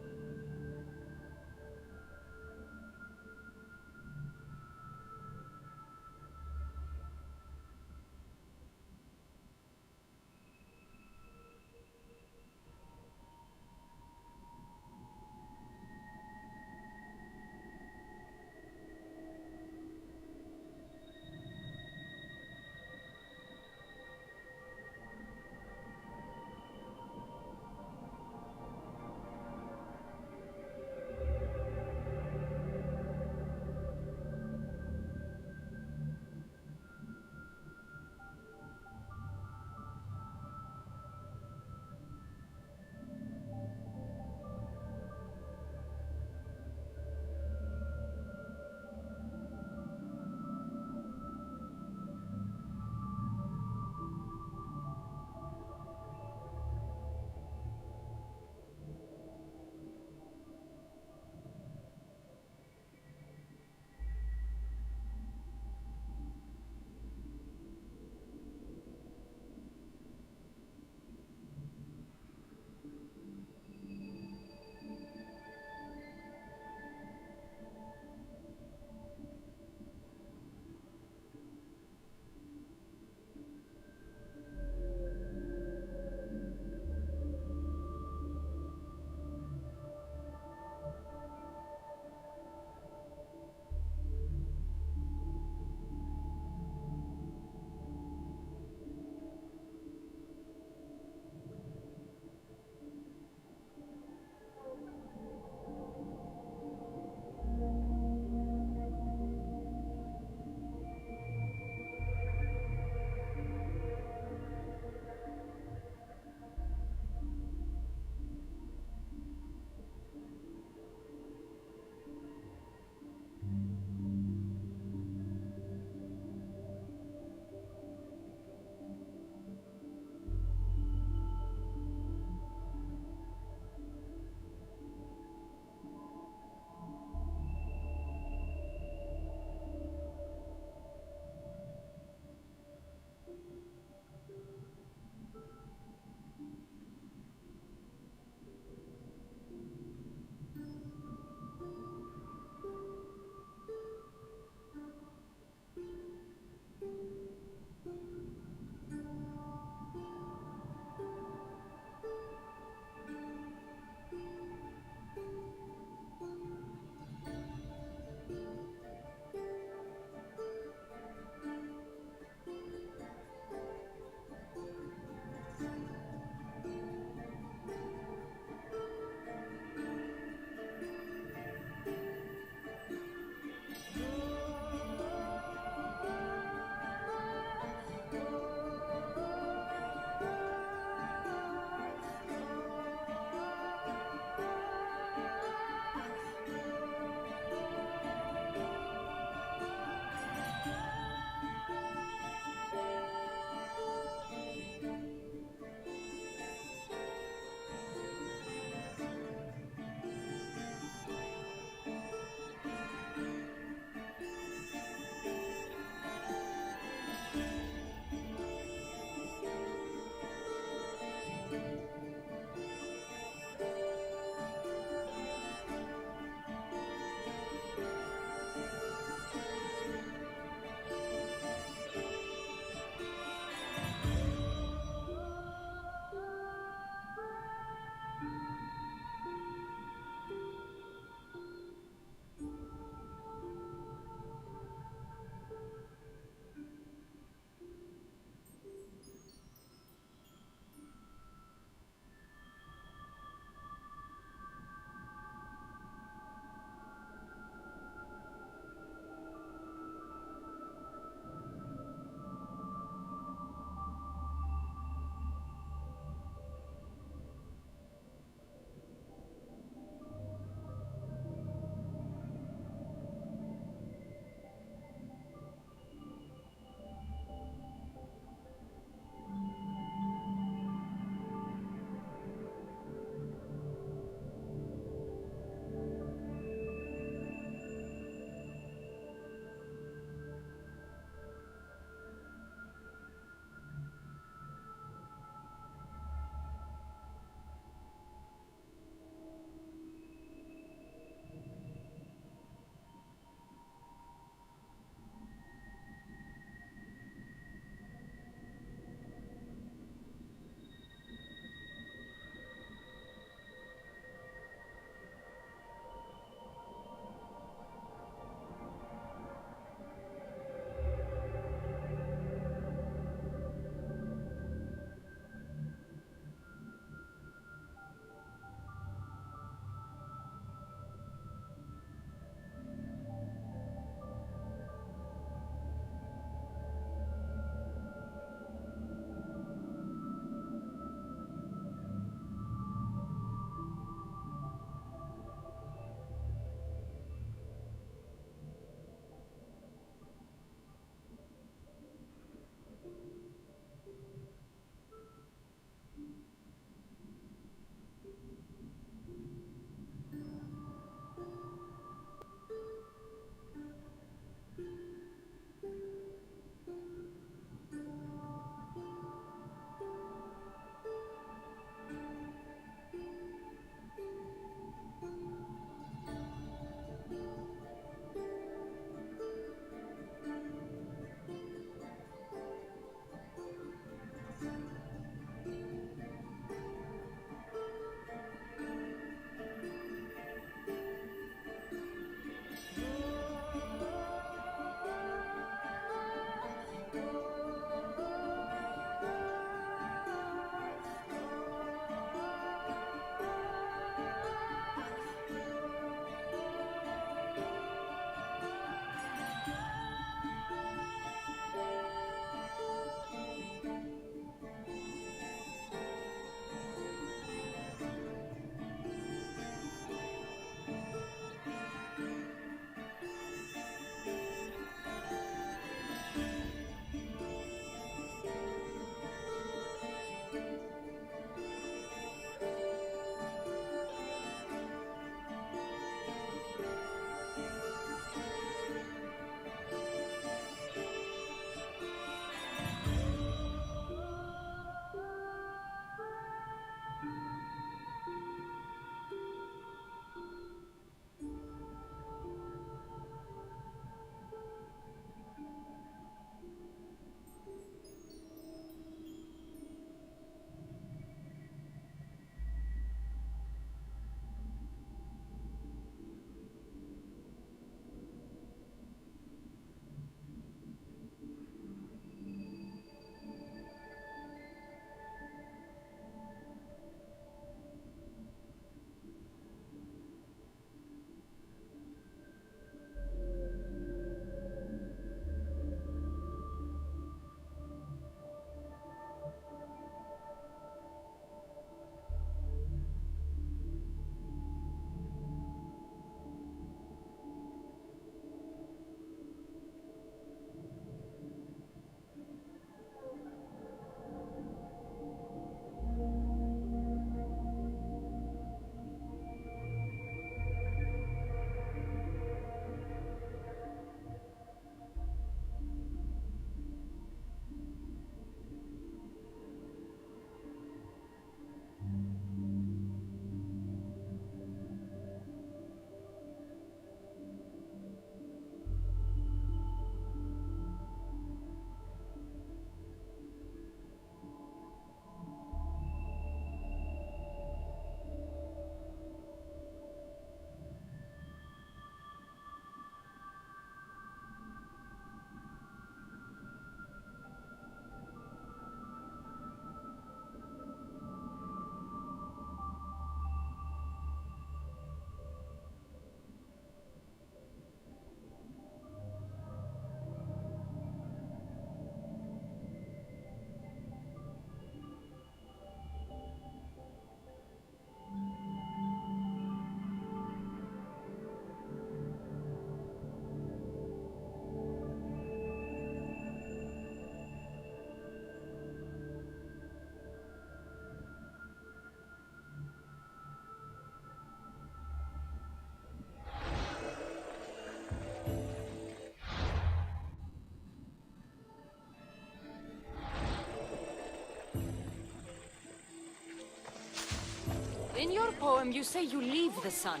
In your poem, you say you leave the sun.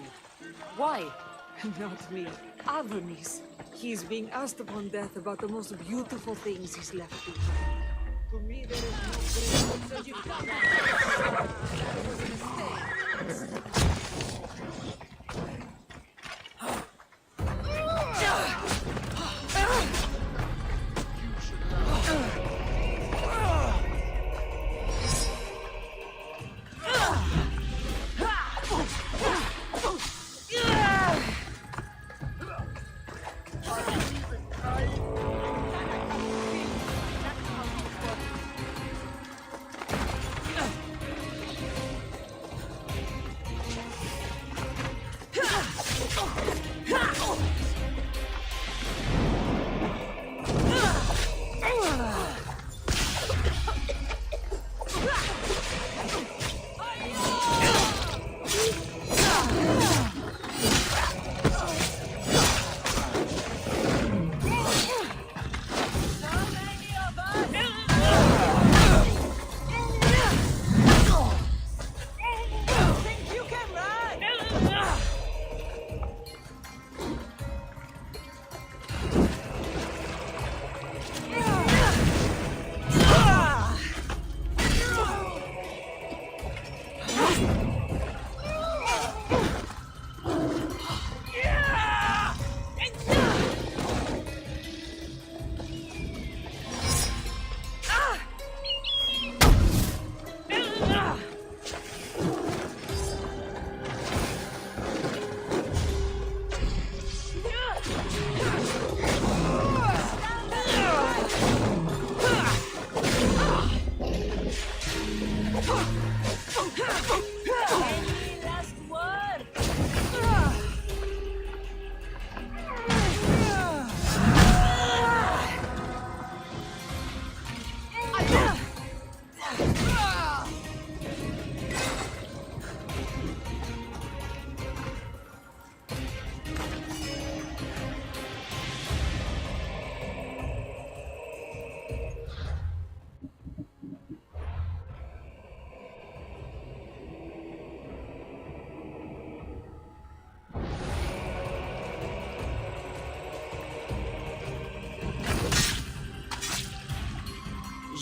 Why? Not me. Adonis. He's being asked upon death about the most beautiful things he's left behind. To me, there is no great... So you can't... That was a mistake.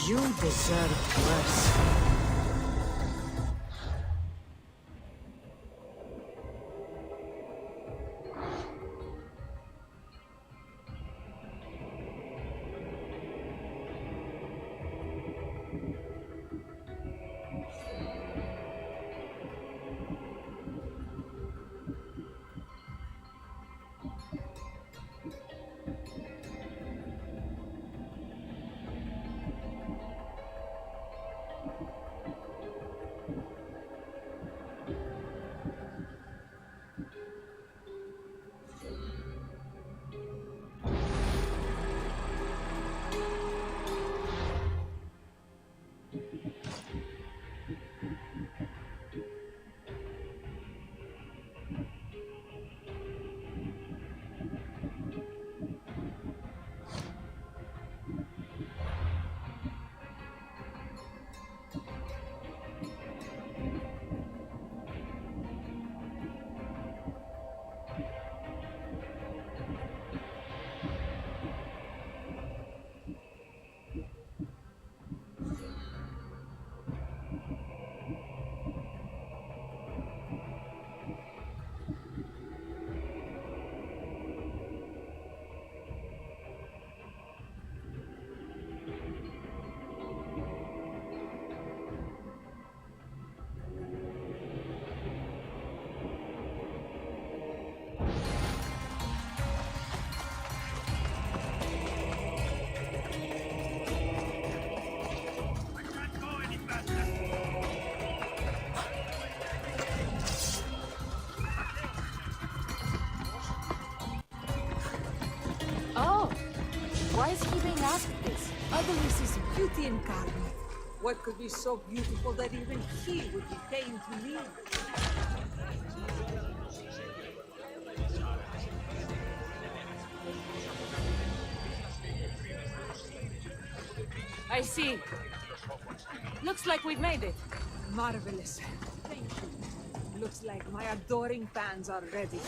You deserve worse. Why is he being asked this? Adonis is beauty incarnate. What could be so beautiful that even he would be paying to live? I see. Looks like we've made it. Marvelous. Thank you. Looks like my adoring fans are ready.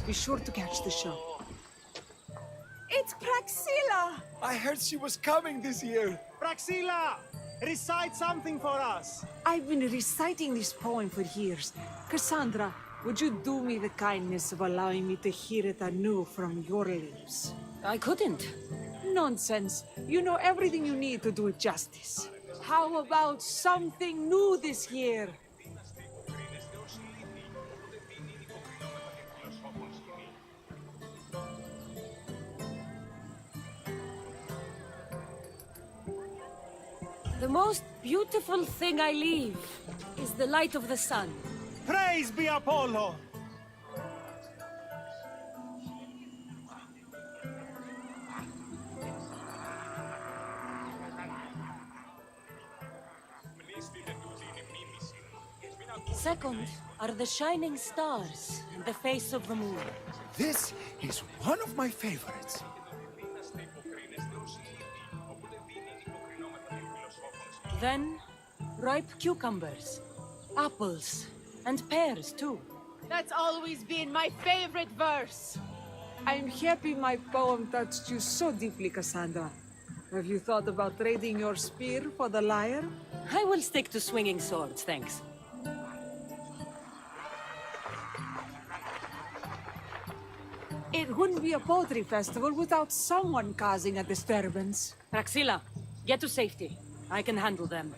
Be sure to catch the show. It's Praxilla! I heard she was coming this year. Praxilla, recite something for us. I've been reciting this poem for years. Cassandra, would you do me the kindness of allowing me to hear it anew from your lips? I couldn't. Nonsense. You know everything you need to do it justice. How about something new this year? The most beautiful thing I leave is the light of the sun. Praise be Apollo! Second are the shining stars and the face of the moon. This is one of my favorites. Then, ripe cucumbers, apples, and pears too. That's always been my favorite verse. I'm happy my poem touched you so deeply, Cassandra. Have you thought about trading your spear for the lyre? I will stick to swinging swords, thanks. It wouldn't be a poetry festival without someone causing a disturbance. Praxilla, get to safety. I can handle them.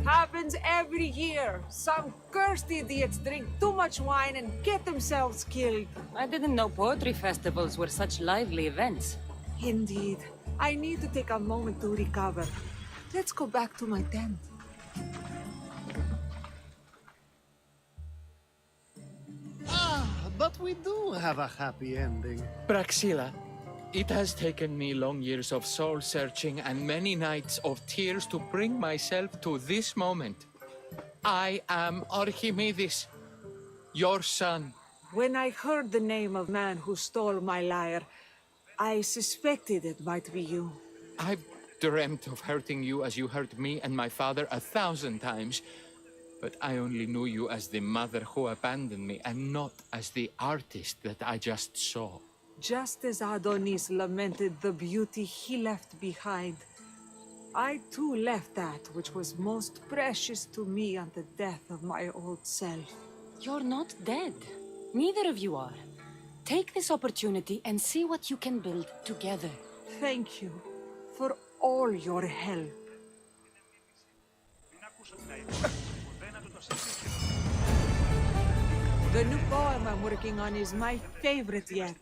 Happens every year. Some cursed idiots drink too much wine and get themselves killed. I didn't know poetry festivals were such lively events. Indeed. I need to take a moment to recover. Let's go back to my tent. But we do have a happy ending. Praxilla, it has taken me long years of soul-searching and many nights of tears to bring myself to this moment. I am Archimedes, your son. When I heard the name of man who stole my lyre, I suspected it might be you. I've dreamt of hurting you as you hurt me and my father 1,000 times. But I only knew you as the mother who abandoned me and not as the artist that I just saw. Just as Adonis lamented the beauty he left behind, I too left that which was most precious to me on the death of my old self. You're not dead. Neither of you are. Take this opportunity and see what you can build together. Thank you for all your help. The new poem I'm working on is my favorite yet.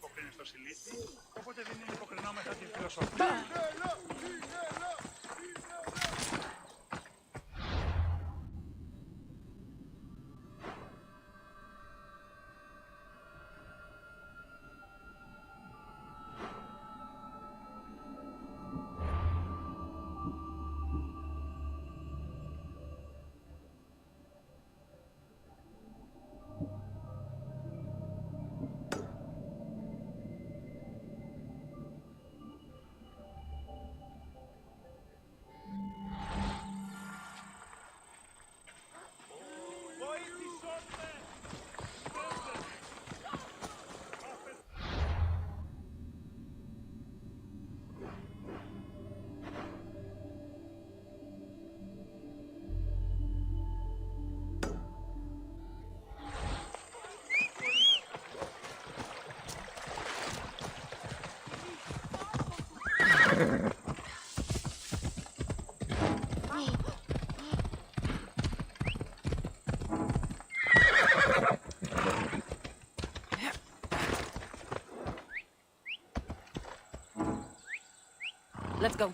Let's go.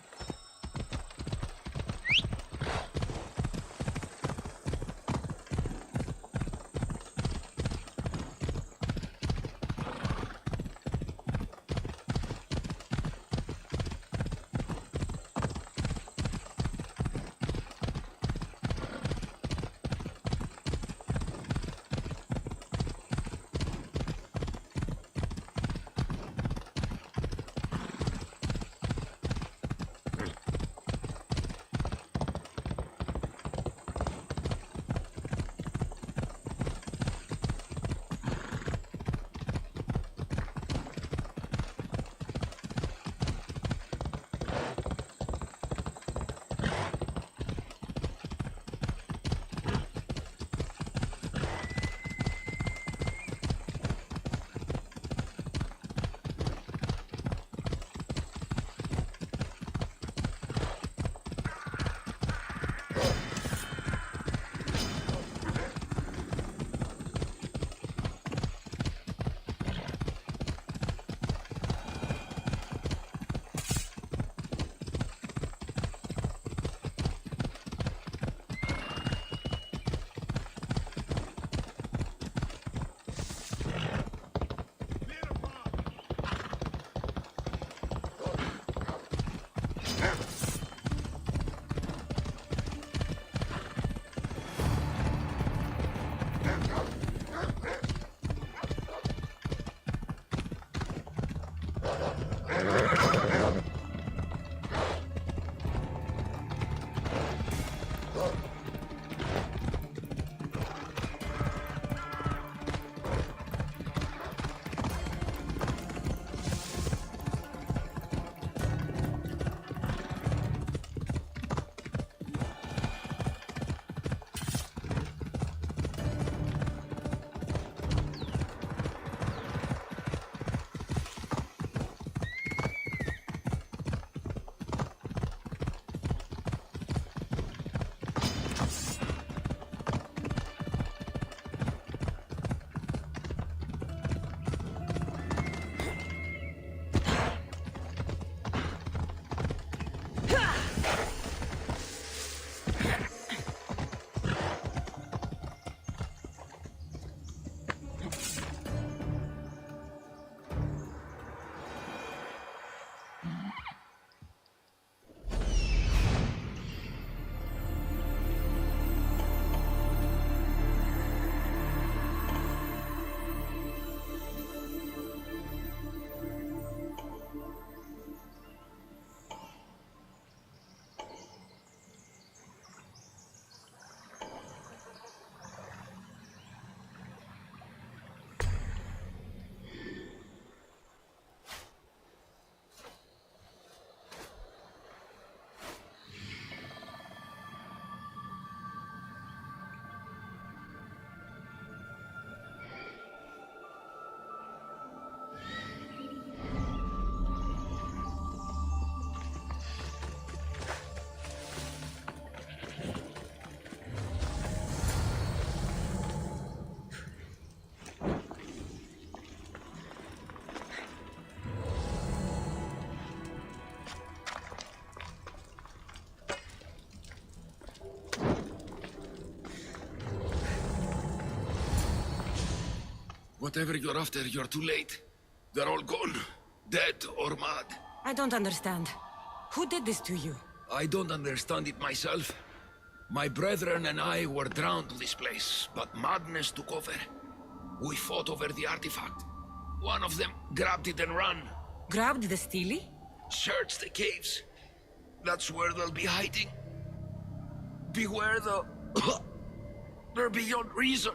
Whatever you're after, you're too late. They're all gone. Dead or mad. I don't understand. Who did this to you? I don't understand it myself. My brethren and I were drawn to this place, but madness took over. We fought over the artifact. One of them grabbed it and ran. Grabbed the steely? Search the caves. That's where they'll be hiding. Beware the... They're beyond reason.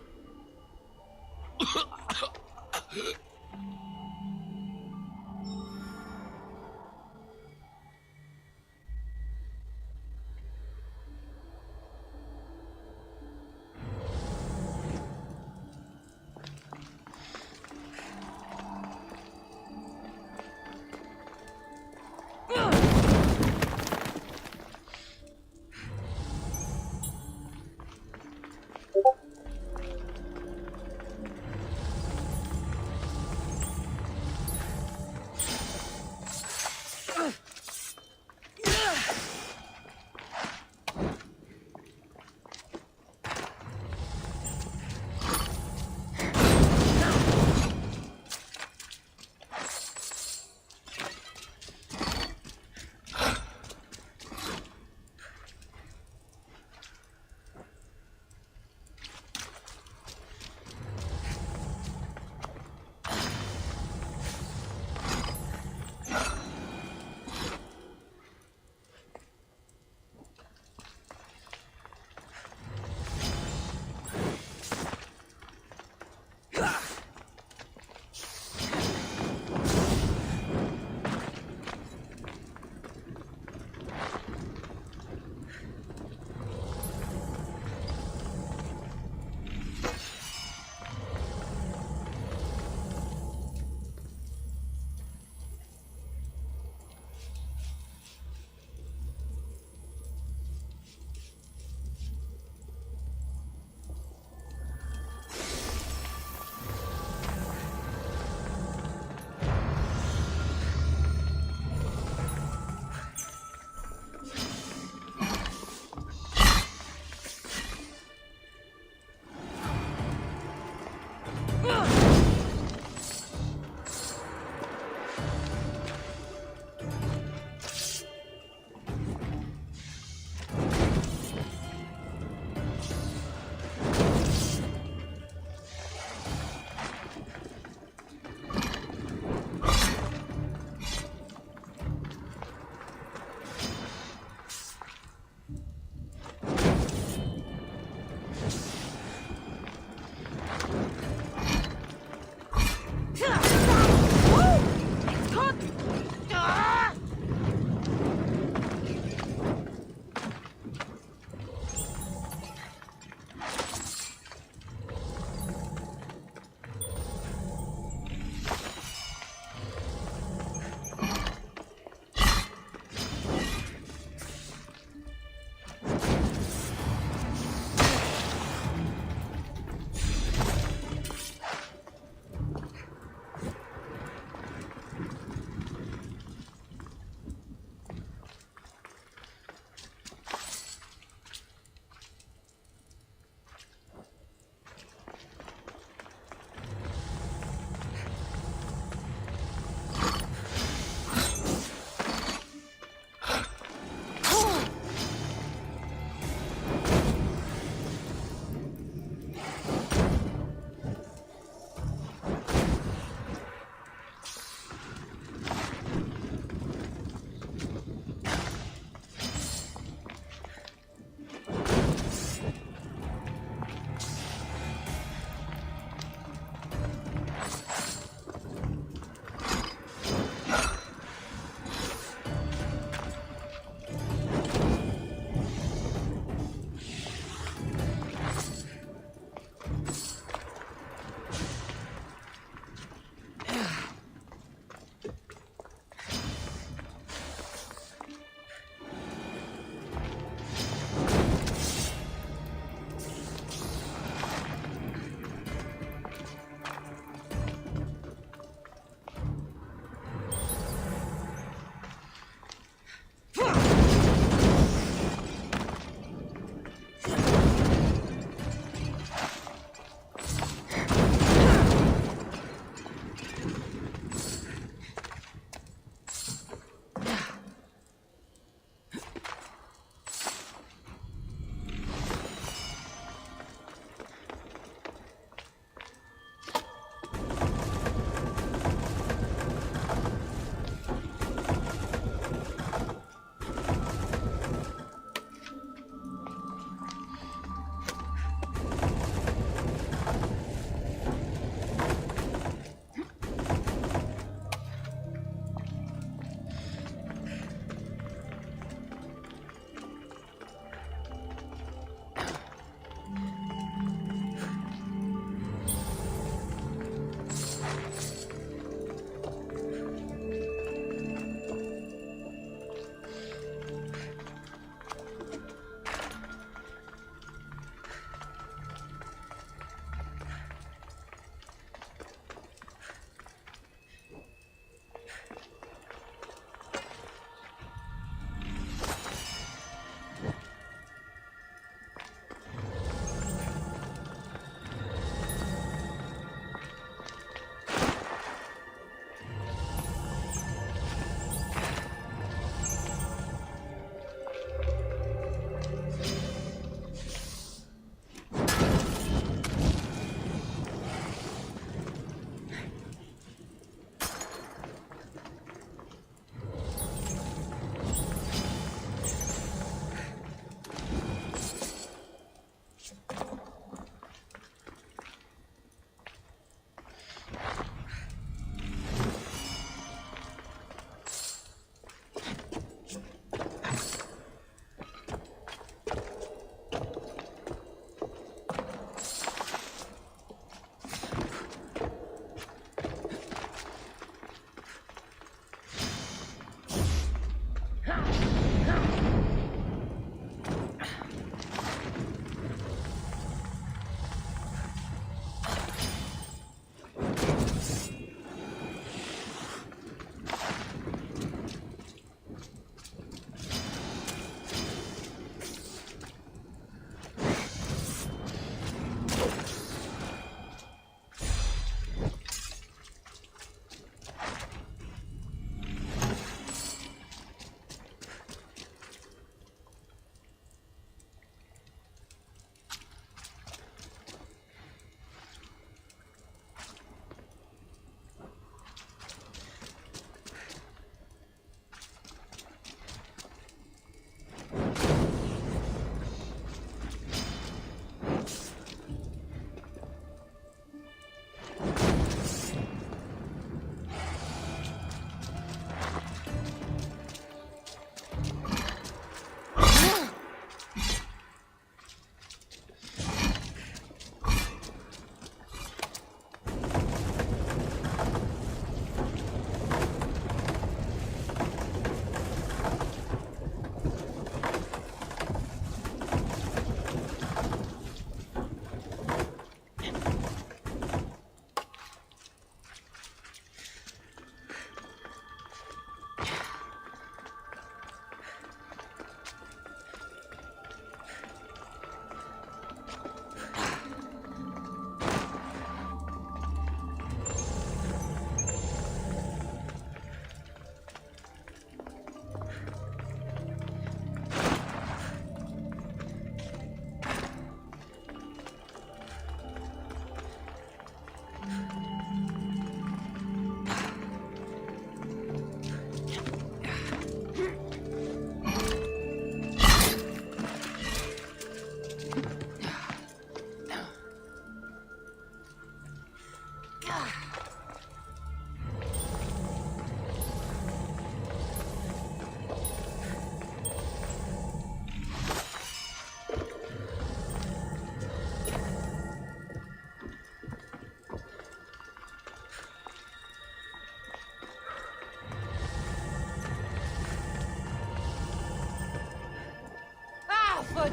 good.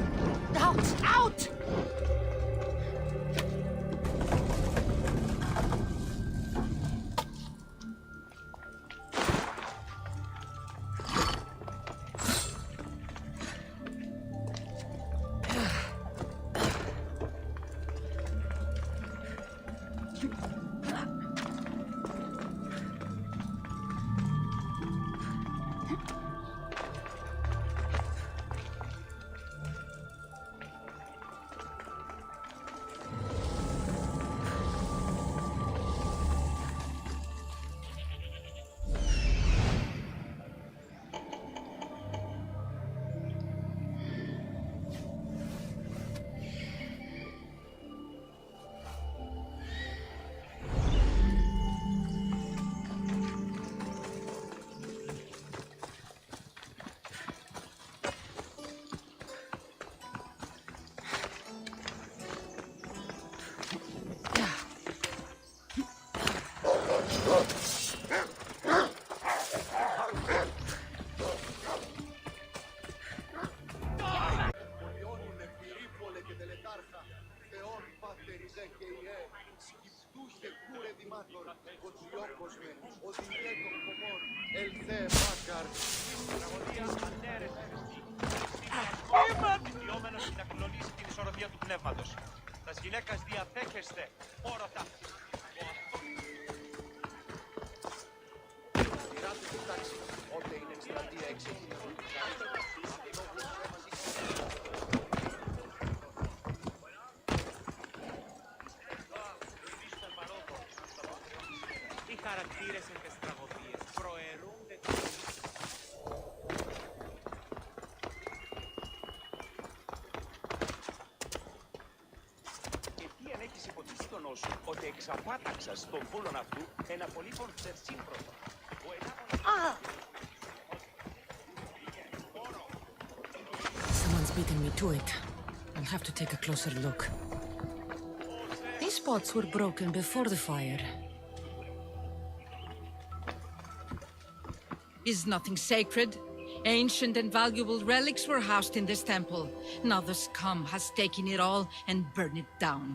Out! Out! Αντιλιόμενος να κλονίσει την ισορροπία του πνεύματος. Τας γυναίκας διαθέχεστε, όρωτα. Τυράτου του τάξη, ότε είναι εκστρατεία εξήγηση. Οι χαρακτήρες εν τες τραγωδίες προαιρούνται. Έχεις υποτιστεί τον όσο ότι εξαπάταξας στον πούλον αυτού ένα πολύπον τσερσίμπροτο. Someone's beaten me to it. I'll have to take a closer look. These pots were broken before the fire. Is nothing sacred? Ancient and valuable relics were housed in this temple. Now the scum has taken it all and burned it down.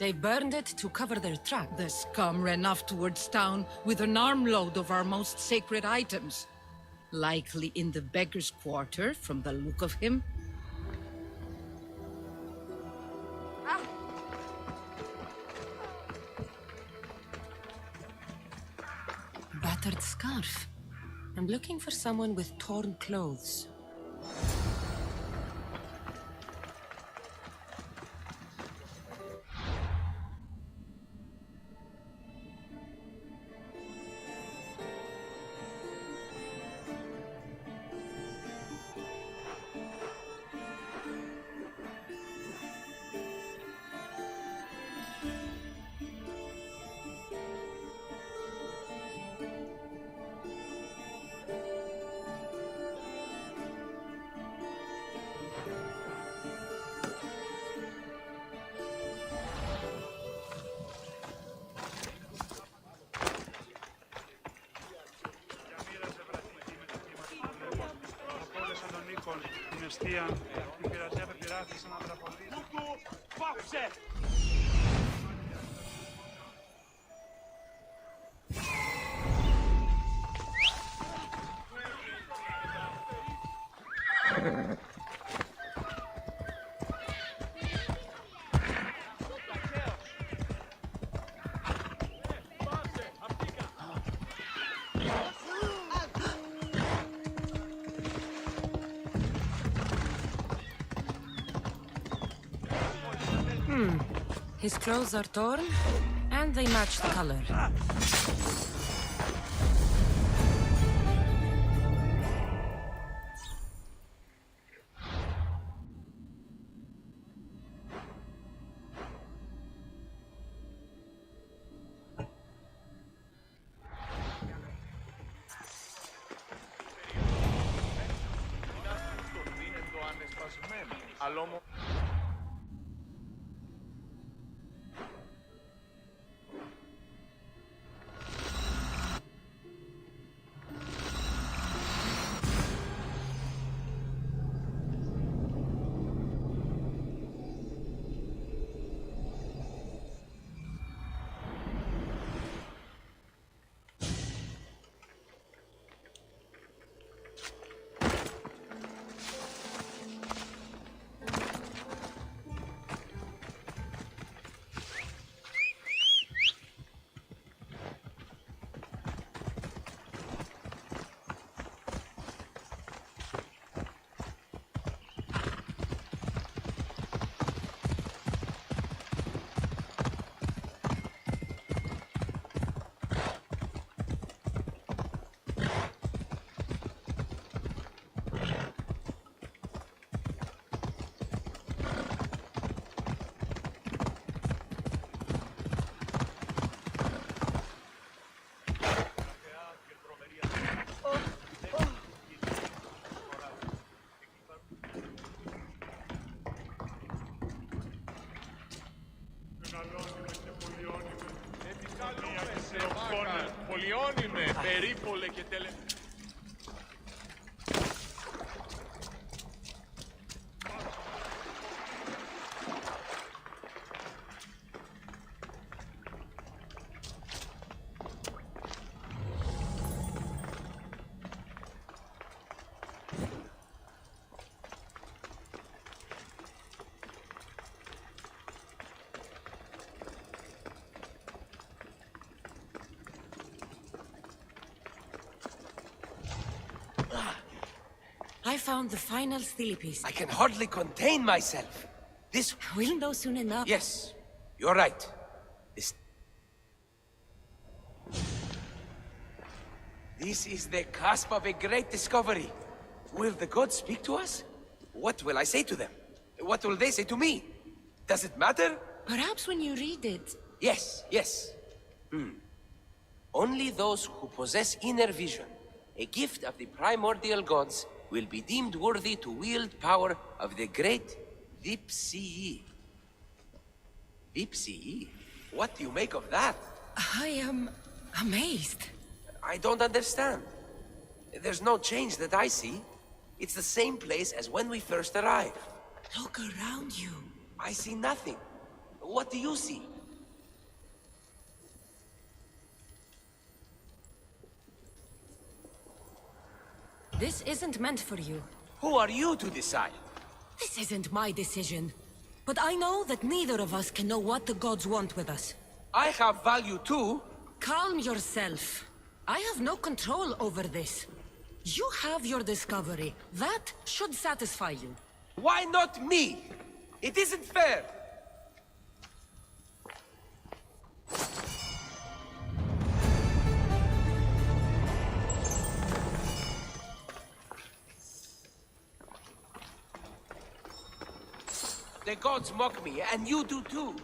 They burned it to cover their tracks. The scum ran off towards town with an armload of our most sacred items. Likely in the beggar's quarter, from the look of him. Battered scarf. I'm looking for someone with torn clothes. Την αιστεία, την πειραζιά πεπειράθησε να δραπολίσει. Κουκού, πάψε! His clothes are torn, and they match the color. Μόνιμε, περίπολε και τελε... I found the final steely piece. I can hardly contain myself. This... We'll know soon enough. Yes, you're right. This is the cusp of a great discovery. Will the gods speak to us? What will I say to them? What will they say to me? Does it matter? Perhaps when you read it. Yes, yes. Only those who possess inner vision, a gift of the primordial gods, will be deemed worthy to wield power of the great Vipsi. Vipsi? What do you make of that? I am amazed. I don't understand. There's no change that I see. It's the same place as when we first arrived. Look around you. I see nothing. What do you see? This isn't meant for you. Who are you to decide? This isn't my decision. But I know that neither of us can know what the gods want with us. I have value too. Calm yourself. I have no control over this. You have your discovery. That should satisfy you. Why not me? It isn't fair. The gods mock me, and you do too.